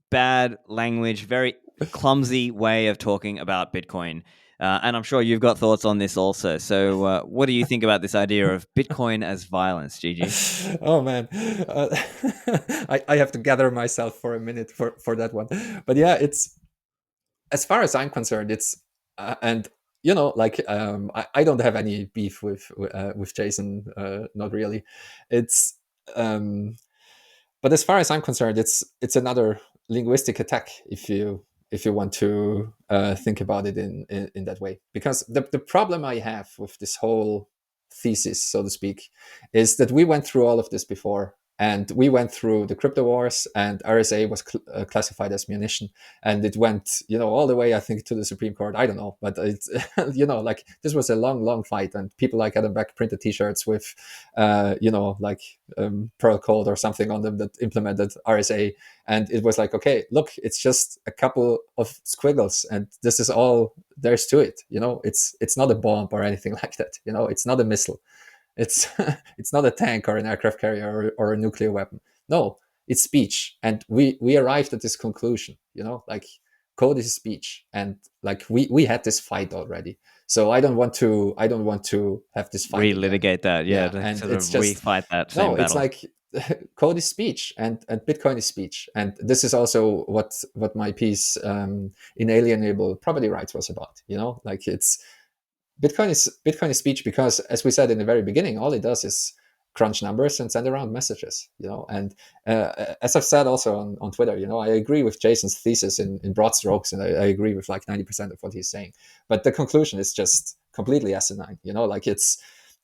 bad language, very clumsy way of talking about Bitcoin. And I'm sure you've got thoughts on this also. So what do you think about this idea of Bitcoin as violence, Gigi? Oh man, I have to gather myself for a minute for that one. But yeah, it's, as far as I'm concerned, it's and like, I don't have any beef with Jason, not really. It's but as far as I'm concerned, it's another linguistic attack, if you want to think about it in that way. Because the problem I have with this whole thesis, so to speak, is that we went through all of this before, and we went through the crypto wars, and RSA was classified as munition, and it went, all the way, I think, to the Supreme Court. I don't know, but it's like, this was a long fight, and people like Adam Beck printed T-shirts with like Pearl code or something on them that implemented RSA, and it was like, okay, look, it's just a couple of squiggles, and this is all there's to it. It's not a bomb or anything like that. It's not a missile. It's it's not a tank or an aircraft carrier, or a nuclear weapon. No, it's speech, and we arrived at this conclusion. Like, code is speech, and like, we had this fight already. So I don't want to have this fight again. Relitigate that, yeah, Yeah, to and sort it's of just, refight that no, same it's battle. like, code is speech, and Bitcoin is speech, and this is also what my piece, Inalienable Property Rights, was about. Like, it's Bitcoin is speech, because, as we said in the very beginning, all it does is crunch numbers and send around messages. And as I've said also on Twitter, I agree with Jason's thesis in broad strokes, and I agree with like 90% of what he's saying. But the conclusion is just completely asinine. Like, it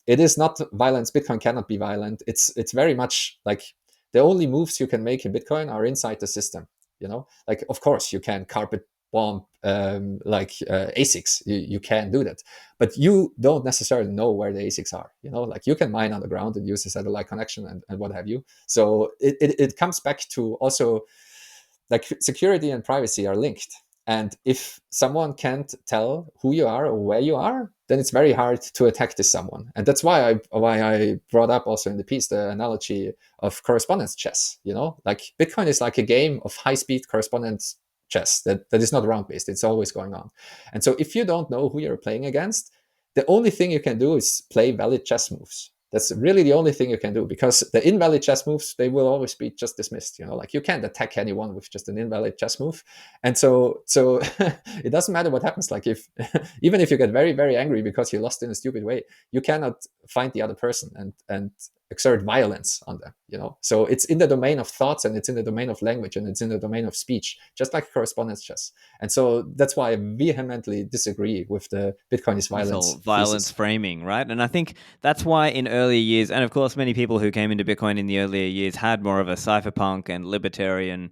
is not violence. Bitcoin cannot be violent. It's very much like, the only moves you can make in Bitcoin are inside the system. Like, of course, you can carpet bomb like ASICs. You can do that, but you don't necessarily know where the ASICs are. Like you can mine on the ground and use a satellite connection and what have you. So it comes back to also like security and privacy are linked. And if someone can't tell who you are or where you are, then it's very hard to attack this someone. And that's why I brought up also in the piece the analogy of correspondence chess. Like Bitcoin is like a game of high-speed correspondence chess that is not round-based. It's always going on. And so if you don't know who you're playing against, the only thing you can do is play valid chess moves. That's really the only thing you can do, because the invalid chess moves, they will always be just dismissed. Like you can't attack anyone with just an invalid chess move. And so it doesn't matter what happens. Like if even if you get very, very angry because you lost in a stupid way, you cannot find the other person and exert violence on them. So it's in the domain of thoughts, and it's in the domain of language, and it's in the domain of speech, just like correspondence chess. And so that's why I vehemently disagree with the Bitcoin is This violence whole violence thesis. framing, right? And I think that's why in earlier years, and of course, many people who came into Bitcoin in the earlier years had more of a cypherpunk and libertarian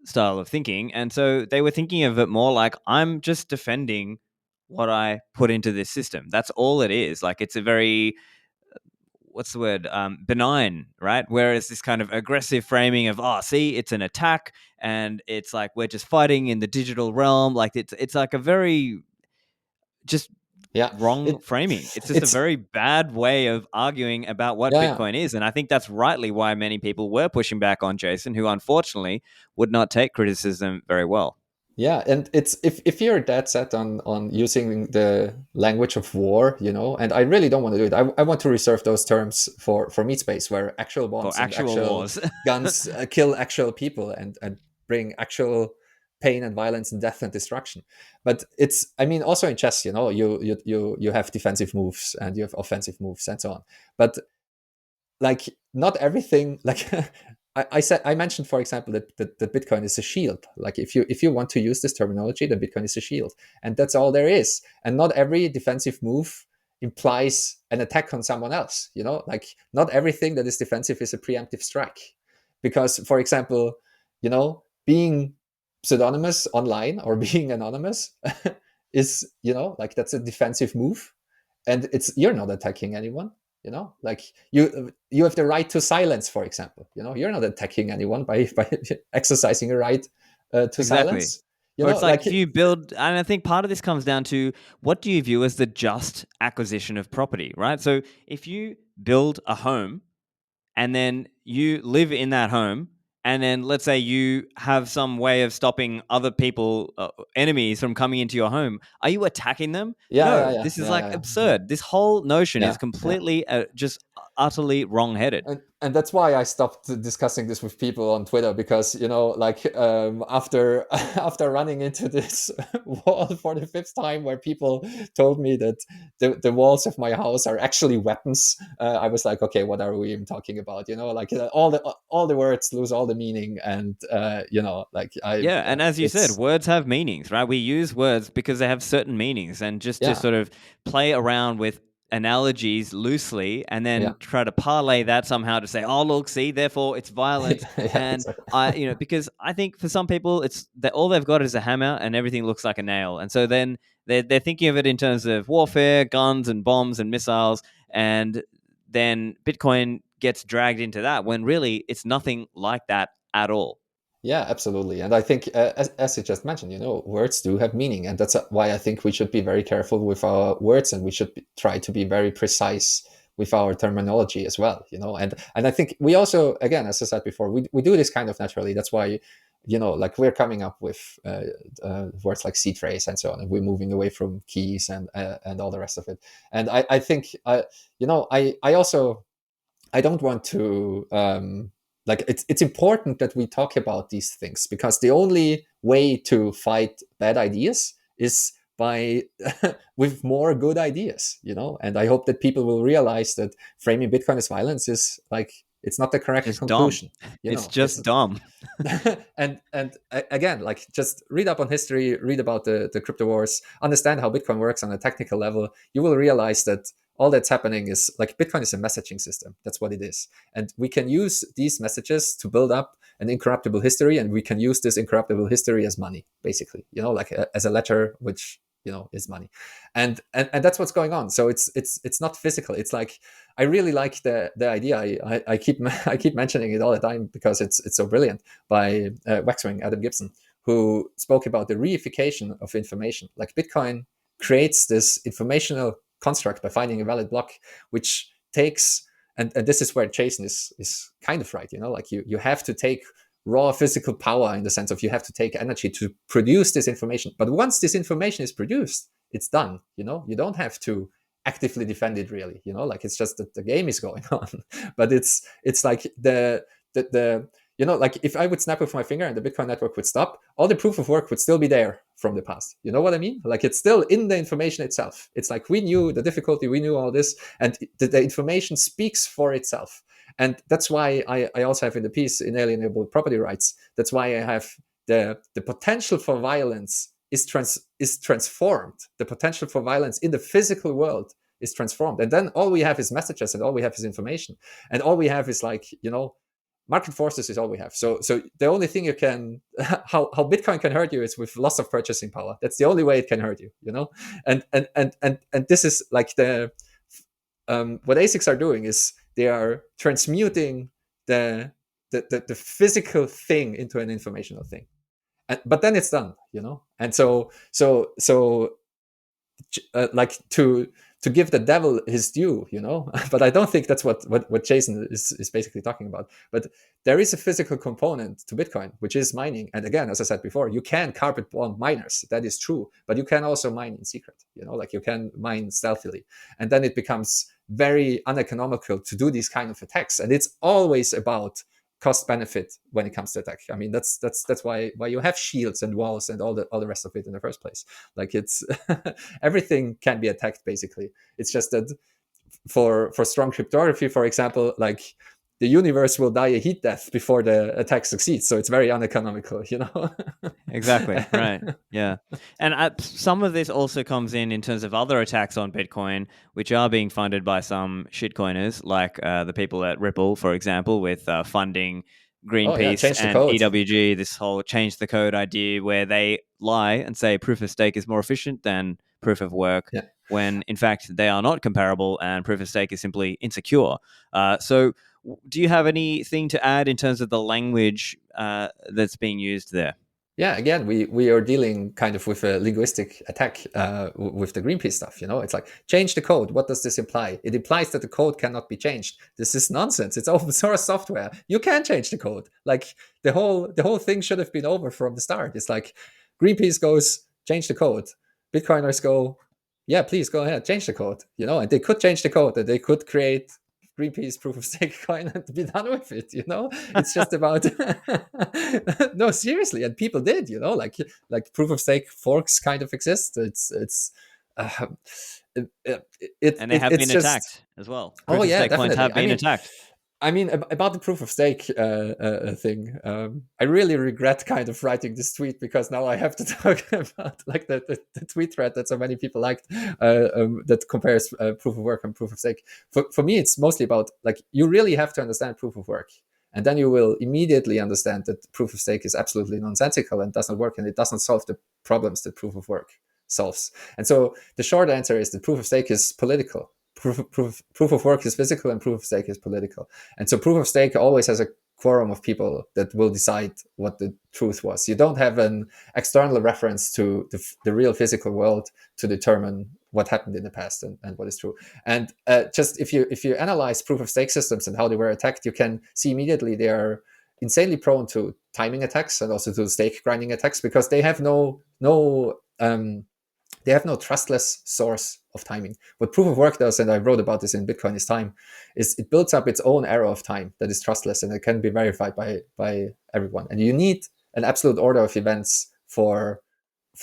style of thinking. And so they were thinking of it more like, I'm just defending what I put into this system. That's all it is. Like, it's a very, what's the word, benign, right? Whereas this kind of aggressive framing of, oh, see, it's an attack, and it's like we're just fighting in the digital realm. Like, it's like a very just Yeah, wrong it framing. It's just a it's very bad way of arguing about what yeah, yeah. Bitcoin is. And I think that's rightly why many people were pushing back on Jason, who unfortunately would not take criticism very well. Yeah, and it's if you're dead set on using the language of war, and I really don't want to do it. I want to reserve those terms for meat space, where actual For bombs and actual actual wars. guns kill actual people and bring actual pain and violence and death and destruction. But it's, I mean, also in chess, you have defensive moves and you have offensive moves and so on. But like not everything, like I mentioned, for example, that Bitcoin is a shield. Like if you want to use this terminology, then Bitcoin is a shield, and that's all there is. And not every defensive move implies an attack on someone else. Like not everything that is defensive is a preemptive strike, because, for example, being pseudonymous online or being anonymous is, like that's a defensive move, and you're not attacking anyone. Like you have the right to silence, for example. You're not attacking anyone by exercising a right to Exactly. silence. Or it's like Like if you build, and I think part of this comes down to what do you view as the just acquisition of property, right? So if you build a home and then you live in that home, and then let's say you have some way of stopping other people, enemies, from coming into your home, are you attacking them? yeah, No, yeah, yeah, this is yeah, like yeah, yeah, absurd. This whole notion yeah, is yeah. completely just utterly wrong-headed. And that's why I stopped discussing this with people on Twitter, because like after after running into this wall for the fifth time, where people told me that the walls of my house are actually weapons, I was like, okay, what are we even talking about? Like all the words lose all the meaning, and like Yeah, and as you said, it's words have meanings, right? We use words because they have certain meanings, and just to yeah, sort of play around with analogies loosely and yeah, then try to parlay that somehow to say, oh, look, see, therefore it's violence. yeah, And exactly. because I think for some people, it's that all they've got is a hammer and everything looks like a nail. And so then they're thinking of it in terms of warfare, guns and bombs and missiles. And then Bitcoin gets dragged into that when really it's nothing like that at all. Yeah, absolutely. And I think, as you just mentioned, words do have meaning. And that's why I think we should be very careful with our words, and we should try to be very precise with our terminology as well. And I think we also, again, as I said before, we do this kind of naturally. That's why, like we're coming up with words like seed phrase and so on, and we're moving away from keys and all the rest of it. And I think, I also, I don't want to like it's important that we talk about these things, because the only way to fight bad ideas is by with more good ideas, and I hope that people will realize that framing Bitcoin as violence is like, it's not the correct Just dumb. conclusion. It's It's just dumb. again, like just read up on history, read about the crypto wars, understand how Bitcoin works on a technical level. You will realize that all that's happening is like Bitcoin is a messaging system. That's what it is. And we can use these messages to build up an incorruptible history, and we can use this incorruptible history as money, basically, like as a ledger, which is money. And that's what's going on. So it's not physical. It's like, I really like the idea. I keep I keep mentioning it all the time because it's so brilliant, by Waxwing Adam Gibson, who spoke about the reification of information. Like Bitcoin creates this informational construct by finding a valid block, which takes, and this is where Jason is kind of right, like you have to take raw physical power, in the sense of you have to take energy to produce this information. But once this information is produced, it's done. You don't have to actively defend it, really. Like, it's just that the game is going on. But it's like the like, if I would snap with my finger and the Bitcoin network would stop, all the proof of work would still be there from the past. You know what I mean? Like, it's still in the information itself. It's like, we knew the difficulty, we knew all this, and the information speaks for itself. And that's why I also have in the piece inalienable property rights. That's why I have the potential for violence is transformed. The potential for violence in the physical world is transformed. And then all we have is messages, and all we have is information. And all we have is, like, market forces is all we have. So the only thing you can, how Bitcoin can hurt you is with loss of purchasing power. That's the only way it can hurt you, And this is like what ASICs are doing is they are transmuting the physical thing into an informational thing. But then it's done, And so like, to give the devil his due, But I don't think that's what Jason is basically talking about. But there is a physical component to Bitcoin, which is mining. And again, as I said before, you can carpet bomb miners. That is true. But you can also mine in secret, like you can mine stealthily. And then it becomes very uneconomical to do these kind of attacks. And it's always about cost benefit when it comes to attack. I mean, that's why you have shields and walls and all the rest of it in the first place. Like, it's everything can be attacked, basically. It's just that for strong cryptography, for example, like, the universe will die a heat death before the attack succeeds. So it's very uneconomical, Exactly. Right. Yeah. And some of this also comes in terms of other attacks on Bitcoin, which are being funded by some shitcoiners, like the people at Ripple, for example, with funding Greenpeace and EWG, this whole change the code idea, where they lie and say proof of stake is more efficient than proof of work, when in fact they are not comparable, and proof of stake is simply insecure. So do you have anything to add in terms of the language that's being used there? Yeah, again, we are dealing kind of with a linguistic attack with the Greenpeace stuff. It's like, change the code. What does this imply? It implies that the code cannot be changed. This is nonsense. It's open source software. You can change the code. Like, the whole thing should have been over from the start. It's like, Greenpeace goes, change the code. Bitcoiners go, yeah, please go ahead, change the code. And they could change the code, and they could create Greenpeace proof of stake coin and be done with it. It's just about no, seriously. And people did, like proof of stake forks kind of exist. It's and they have been attacked as well. Proof of stake coins have been attacked. I mean, about the proof of stake thing, I really regret kind of writing this tweet, because now I have to talk about, like, the tweet thread that so many people liked, that compares proof of work and proof of stake. For me, it's mostly about, like, you really have to understand proof of work. And then you will immediately understand that proof of stake is absolutely nonsensical and doesn't work, and it doesn't solve the problems that proof of work solves. And so the short answer is that proof of stake is political. Proof of work is physical, and proof of stake is political. And so proof of stake always has a quorum of people that will decide what the truth was. You don't have an external reference to the real physical world to determine what happened in the past and what is true. And just if you analyze proof of stake systems and how they were attacked, you can see immediately they are insanely prone to timing attacks and also to stake grinding attacks, because they have no trustless source of timing. What proof of work does, and I wrote about this in Bitcoin is Time, is it builds up its own era of time that is trustless, and it can be verified by everyone. And you need an absolute order of events for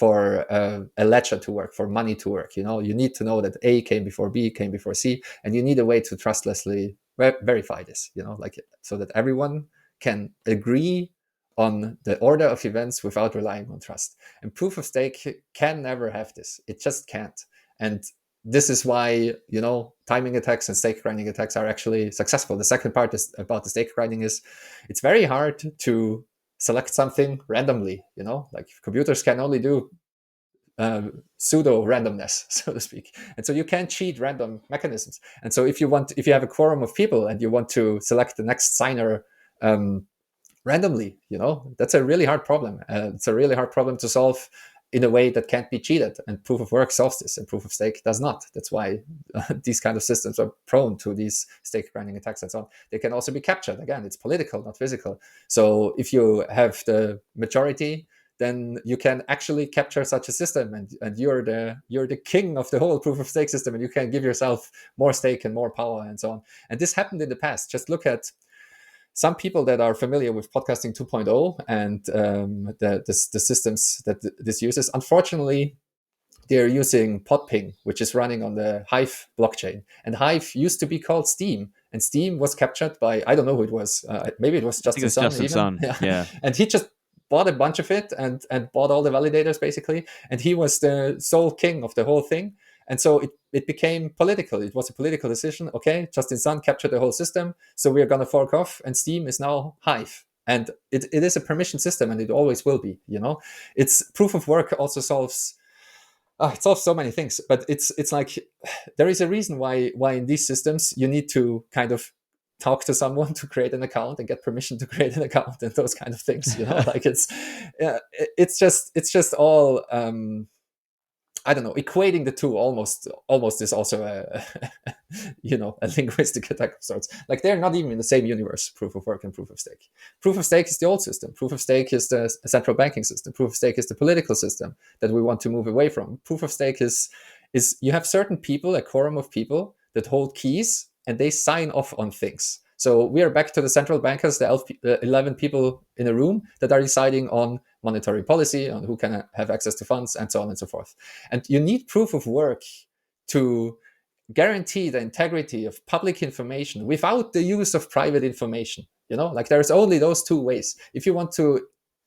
a ledger to work, for money to work. You need to know that A came before B, came before C, and you need a way to trustlessly verify this, like, so that everyone can agree on the order of events without relying on trust. And proof of stake can never have this. It just can't. And this is why, timing attacks and stake grinding attacks are actually successful. The second part is about the stake grinding is it's very hard to select something randomly. Like computers can only do pseudo randomness, so to speak, and so you can't cheat random mechanisms. And so if you have a quorum of people and you want to select the next signer randomly, that's a really hard problem. It's a really hard problem to solve in a way that can't be cheated, and proof of work solves this and proof of stake does not. That's why these kind of systems are prone to these stake grinding attacks and so on. They can also be captured. Again, it's political, not physical. So if you have the majority, then you can actually capture such a system, and you're the king of the whole proof of stake system, and you can give yourself more stake and more power and so on. And this happened in the past. Just look at some people that are familiar with podcasting 2.0 and the systems that this uses. Unfortunately, they're using Podping, which is running on the Hive blockchain. And Hive used to be called Steam, and Steam was captured by, I don't know who it was. Maybe it was I think Justin it's Sun Justin even. Sun. Yeah. And he just bought a bunch of it and bought all the validators basically. And he was the sole king of the whole thing. And so it became political. It was a political decision. Okay, Justin Sun captured the whole system, so we're going to fork off, and Steam is now Hive. And it is a permission system, and it always will be. It's proof of work also solves. It solves so many things, but it's like there is a reason why in these systems you need to kind of talk to someone to create an account and get permission to create an account and those kind of things. Like it's just all. I don't know, equating the two almost is also a linguistic attack of sorts. Like they're not even in the same universe, proof of work and proof of stake. Proof of stake is the old system. Proof of stake is the central banking system. Proof of stake is the political system that we want to move away from. Proof of stake is you have certain people, a quorum of people that hold keys and they sign off on things. So we are back to the central bankers, the 11 people in a room that are deciding on monetary policy, on who can have access to funds, and so on and so forth. And you need proof of work to guarantee the integrity of public information without the use of private information. Like there's only those two ways. If you want to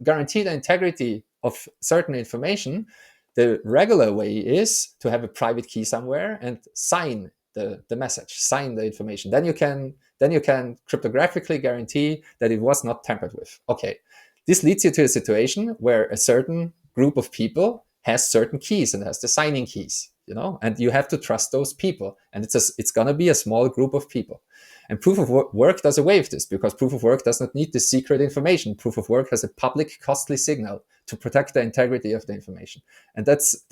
guarantee the integrity of certain information, the regular way is to have a private key somewhere and sign the message, sign the information. Then you can cryptographically guarantee that it was not tampered with. Okay, this leads you to a situation where a certain group of people has certain keys and has the signing keys, and you have to trust those people. And it's going to be a small group of people. And proof of work does away with this, because proof of work does not need the secret information. Proof of work has a public costly signal to protect the integrity of the information. And that's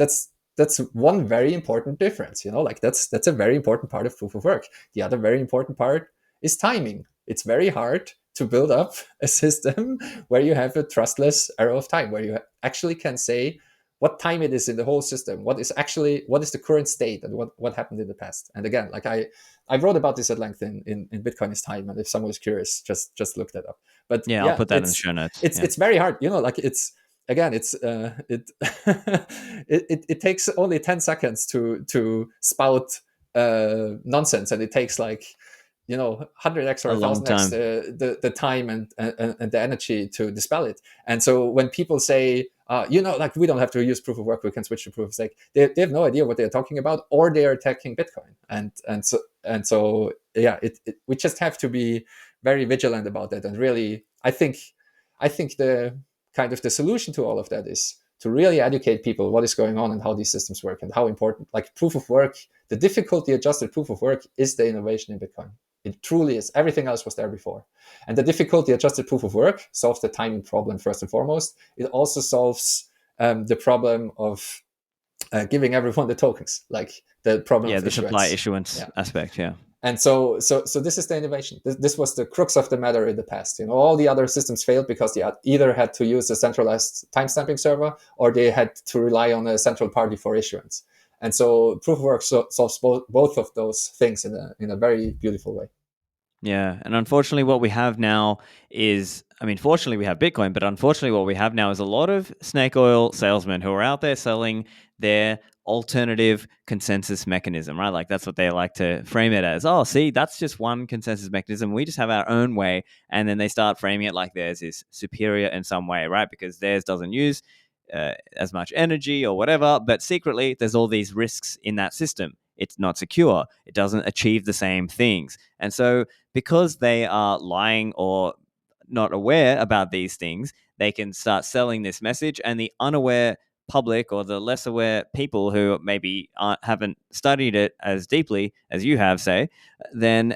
one very important difference. Like that's a very important part of proof of work. The other very important part is timing. It's very hard to build up a system where you have a trustless arrow of time, where you actually can say what time it is in the whole system, what is the current state, and what happened in the past. And again, like I wrote about this at length in Bitcoin is Time, and if someone is curious, just look that up. But yeah, I'll put that in the show notes. It's very hard, like it's again, it it takes only 10 seconds to spout nonsense, and it takes like 100x or 1000x the time and the energy to dispel it. And so when people say like we don't have to use proof of work, we can switch to proof of stake, they have no idea what they're talking about, or they are attacking Bitcoin. And so yeah, we just have to be very vigilant about that. And really, I think the kind of the solution to all of that is to really educate people what is going on and how these systems work and how important, like proof of work, the difficulty adjusted proof of work is the innovation in Bitcoin. It truly is. Everything else was there before. And the difficulty adjusted proof of work solves the timing problem first and foremost. It also solves the problem of giving everyone the tokens, like the problem of the issuance. Supply issuance aspect, yeah. And so this is the innovation. This was the crux of the matter in the past. All the other systems failed because they either had to use a centralized timestamping server, or they had to rely on a central party for issuance. And so proof of work solves both of those things in a very beautiful way. Yeah, and unfortunately what we have now is, fortunately we have Bitcoin, but unfortunately what we have now is a lot of snake oil salesmen who are out there selling their alternative consensus mechanism, right? Like that's what they like to frame it as. Oh, see, that's just one consensus mechanism. We just have our own way. And then they start framing it like theirs is superior in some way, right? Because theirs doesn't use as much energy or whatever, but secretly there's all these risks in that system. it's not secure. It doesn't achieve the same things. And so, because they are lying or not aware about these things, they can start selling this message, and the unaware public or the less aware people who maybe haven't studied it as deeply as you have, say, then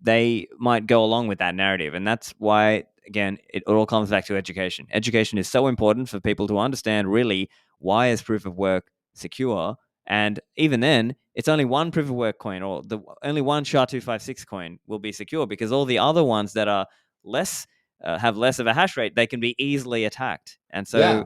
they might go along with that narrative. And that's why, again, it all comes back to education. Education is so important for people to understand really why is proof of work secure. And even then, it's only one proof of work coin, or only one SHA-256 coin will be secure, because all the other ones that are less have less of a hash rate, they can be easily attacked. And so, Yeah,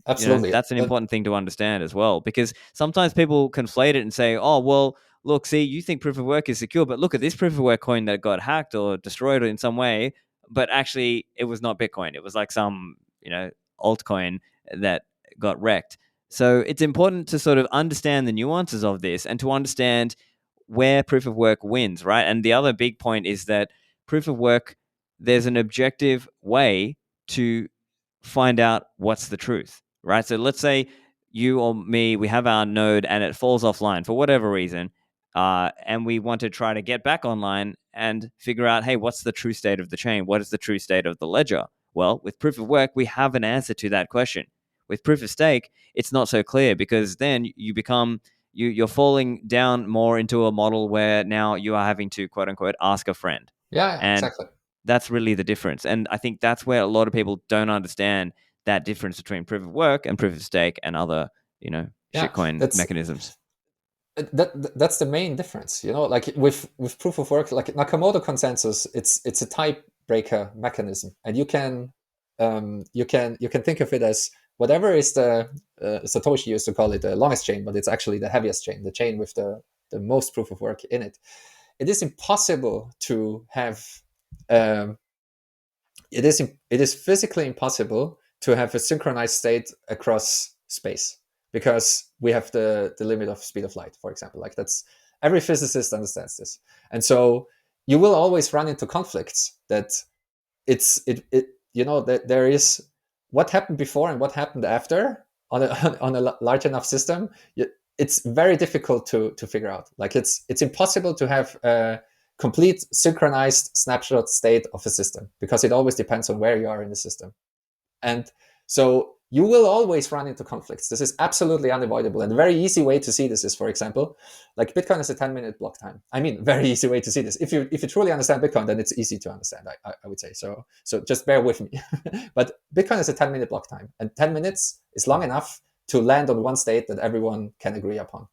absolutely. that's an important thing to understand as well, because sometimes people conflate it and say, oh, well, look, see, you think proof of work is secure, but look at this proof of work coin that got hacked or destroyed in some way. But actually, it was not Bitcoin. It was like some, altcoin that got wrecked. So it's important to sort of understand the nuances of this and to understand where proof of work wins, right? And the other big point is that proof of work, there's an objective way to find out what's the truth, right? So let's say you or me, we have our node and it falls offline for whatever reason, and we want to try to get back online and figure out, hey, what's the true state of the chain? What is the true state of the ledger? Well, with proof of work, we have an answer to that question. With proof of stake, it's not so clear, because then you're falling down more into a model where now you are having to, quote unquote, ask a friend. Yeah, And exactly. that's really the difference. And I think that's where a lot of people don't understand that difference between proof of work and proof of stake and other, Yeah, shitcoin mechanisms. that's the main difference. Like with proof of work, like Nakamoto consensus, it's a tiebreaker mechanism, and you can think of it as whatever is the Satoshi used to call it the longest chain, but it's actually the heaviest chain, the chain with the most proof of work in it. It is impossible to have it is physically impossible to have a synchronized state across space, because we have the limit of speed of light, for example. Like, that's, every physicist understands this. And so you will always run into conflicts that that there is what happened before and what happened after on a on a large enough system. It's very difficult to figure out. Like, it's impossible to have a complete synchronized snapshot state of a system, because it always depends on where you are in the system. And so you will always run into conflicts. This is absolutely unavoidable. And a very easy way to see this is, for example, like Bitcoin has a 10-minute block time. I mean, very easy way to see this. If you truly understand Bitcoin, then it's easy to understand, I would say. So just bear with me. But Bitcoin has a 10-minute block time, and 10 minutes is long enough to land on one state that everyone can agree upon.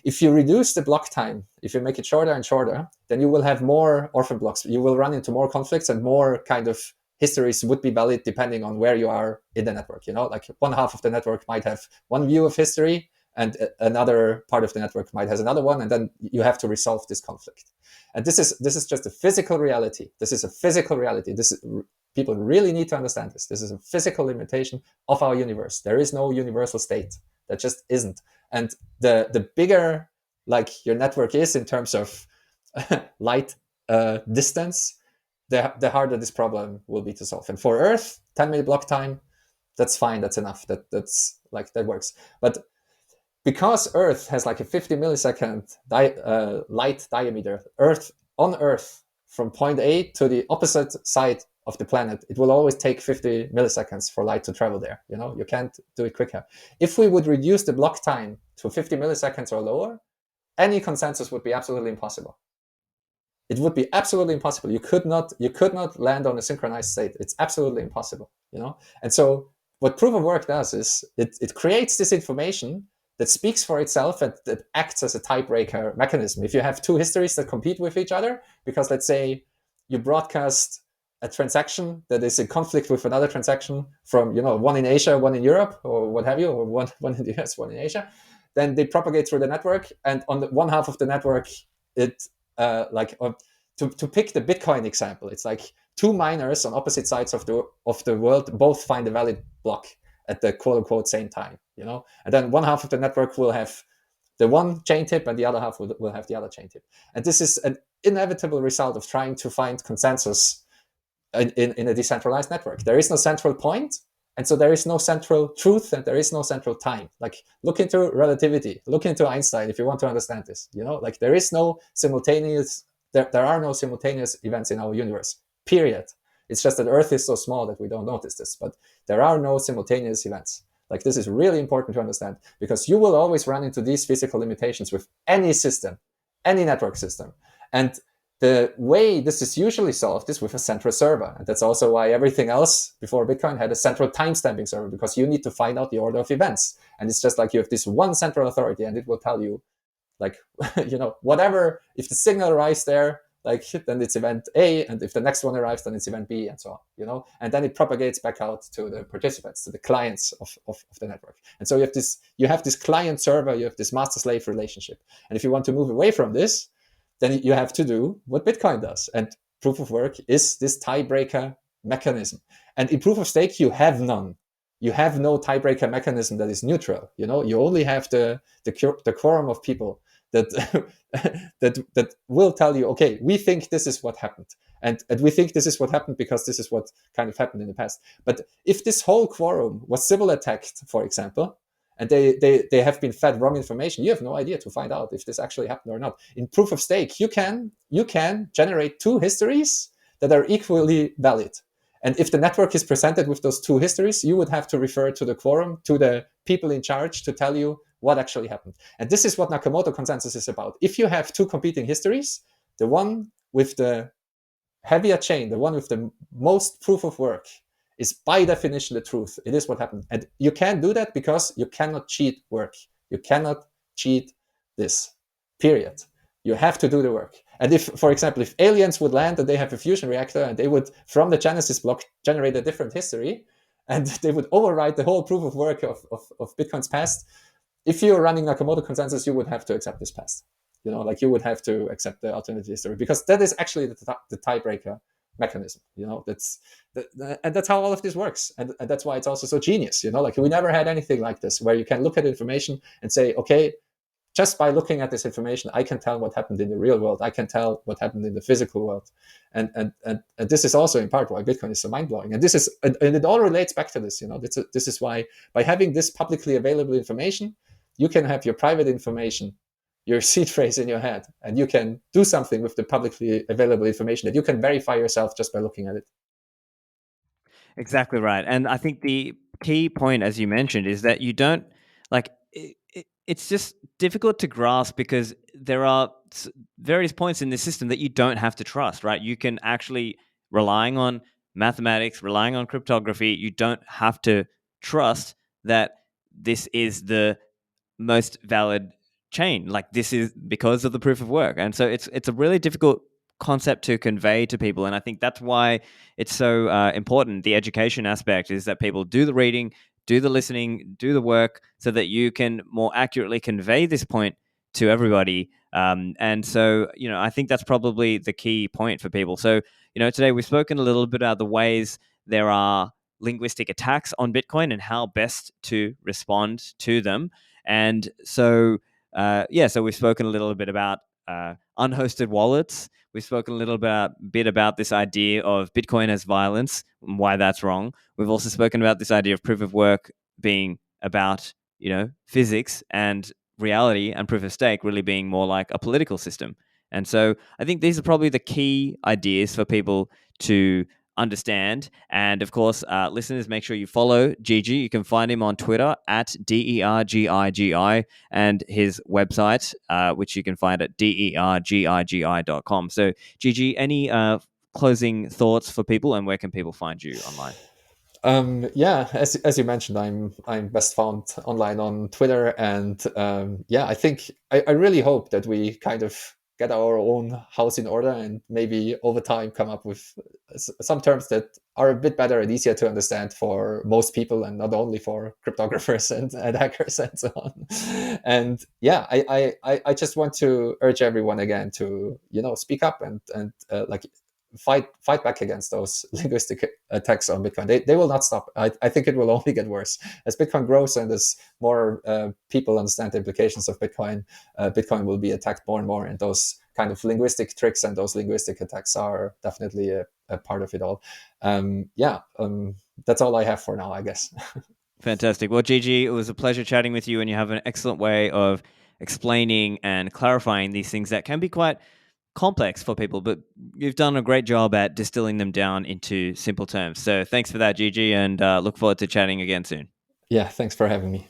If you reduce the block time, if you make it shorter and shorter, then you will have more orphan blocks. You will run into more conflicts, and more kind of histories would be valid depending on where you are in the network. Like, one half of the network might have one view of history, and another part of the network might have another one, and then you have to resolve this conflict. And this is just a physical reality. This is a physical reality. People really need to understand this. This is a physical limitation of our universe. There is no universal state. That just isn't. And the bigger, like, your network is in terms of light distance, the harder this problem will be to solve. And for Earth, 10-minute block time, that's fine. That's enough. That's like, that works. But because Earth has like a 50 millisecond light diameter, on Earth, from point A to the opposite side of the planet, it will always take 50 milliseconds for light to travel there. You can't do it quicker. If we would reduce the block time to 50 milliseconds or lower, any consensus would be absolutely impossible. It would be absolutely impossible. You could not land on a synchronized state. It's absolutely impossible. And so what proof of work does is it creates this information that speaks for itself, and that acts as a tiebreaker mechanism. If you have two histories that compete with each other, because let's say you broadcast a transaction that is in conflict with another transaction from, one in Asia, one in Europe, or what have you, or one in the US, one in Asia, then they propagate through the network, and on the one half of the network, it to pick the Bitcoin example, it's like two miners on opposite sides of the world both find a valid block at the quote unquote same time, and then one half of the network will have the one chain tip, and the other half will have the other chain tip. And this is an inevitable result of trying to find consensus in a decentralized network. There is no central point, And so there is no central truth and there is no central time. Like, look into relativity, look into Einstein if you want to understand this. Like, there is no simultaneous, there are no simultaneous events in our universe, period. It's just that Earth is so small that we don't notice this, but there are no simultaneous events. Like, this is really important to understand, because you will always run into these physical limitations with any system, any network system. And the way this is usually solved is with a central server. And that's also why everything else before Bitcoin had a central timestamping server, because you need to find out the order of events. And it's just like you have this one central authority and it will tell you, like, whatever, if the signal arrives there, like, then it's event A, and if the next one arrives, then it's event B, and so on, and then it propagates back out to the participants, to the clients of the network. And so you have this client server, you have this master slave relationship. And if you want to move away from this, then you have to do what Bitcoin does. And proof of work is this tiebreaker mechanism. And in proof of stake, you have none. You have no tiebreaker mechanism that is neutral. You only have the quorum of people that that will tell you, okay, we think this is what happened. And we think this is what happened because this is what kind of happened in the past. But if this whole quorum was Sybil attacked, for example, and they have been fed wrong information, you have no idea to find out if this actually happened or not. In proof of stake, you can generate two histories that are equally valid. And if the network is presented with those two histories, you would have to refer to the quorum, to the people in charge, to tell you what actually happened. And this is what Nakamoto consensus is about. If you have two competing histories, the one with the heavier chain, the one with the most proof of work, is by definition the truth. It is what happened. And you can't do that because you cannot cheat work. You cannot cheat this, period. You have to do the work. And if, for example, if aliens would land and they have a fusion reactor and they would, from the Genesis block, generate a different history, and they would override the whole proof of work of Bitcoin's past, if you're running Nakamoto consensus, you would have to accept this past. Like, you would have to accept the alternative history, because that is actually the tiebreaker mechanism. And that's how all of this works. And that's why it's also so genius. Like, we never had anything like this, where you can look at information and say, okay, just by looking at this information, I can tell what happened in the real world. I can tell what happened in the physical world. And this is also in part why Bitcoin is so mind-blowing. And it all relates back to this. This is why, by having this publicly available information, you can have your private information, your seed phrase in your head, and you can do something with the publicly available information that you can verify yourself just by looking at it. Exactly right. And I think the key point, as you mentioned, is that you don't, like, it's just difficult to grasp, because there are various points in the system that you don't have to trust, right? You can actually, relying on mathematics, relying on cryptography, you don't have to trust that this is the most valid chain. Like, this is because of the proof of work. And so it's a really difficult concept to convey to people. And I think that's why it's so important. The education aspect is that people do the reading, do the listening, do the work, so that you can more accurately convey this point to everybody. And so, I think that's probably the key point for people. So, today we've spoken a little bit about the ways there are linguistic attacks on Bitcoin and how best to respond to them. And so, so we've spoken a little bit about unhosted wallets. We've spoken a little bit about this idea of Bitcoin as violence and why that's wrong. We've also spoken about this idea of proof of work being about, physics, and reality and proof of stake really being more like a political system. And so I think these are probably the key ideas for people to understand. And of course, listeners, make sure you follow Gigi. You can find him on Twitter at DERGIGI, and his website, which you can find at DERGIGI.com. So, Gigi, any closing thoughts for people, and where can people find you online? As you mentioned, I'm best found online on Twitter, and I think I really hope that we kind of get our own house in order, and maybe over time come up with some terms that are a bit better and easier to understand for most people, and not only for cryptographers and hackers and so on. And I just want to urge everyone again to speak up and fight back against those linguistic attacks on Bitcoin. They will not stop. I think it will only get worse as Bitcoin grows and as more people understand the implications of Bitcoin. Bitcoin will be attacked more and more, and those kind of linguistic tricks and those linguistic attacks are definitely a part of it all. That's all I have for now, I guess. Fantastic. Well, Gigi, it was a pleasure chatting with you, and you have an excellent way of explaining and clarifying these things that can be quite complex for people, but you've done a great job at distilling them down into simple terms. So thanks for that, Gigi, and look forward to chatting again soon. Yeah, thanks for having me.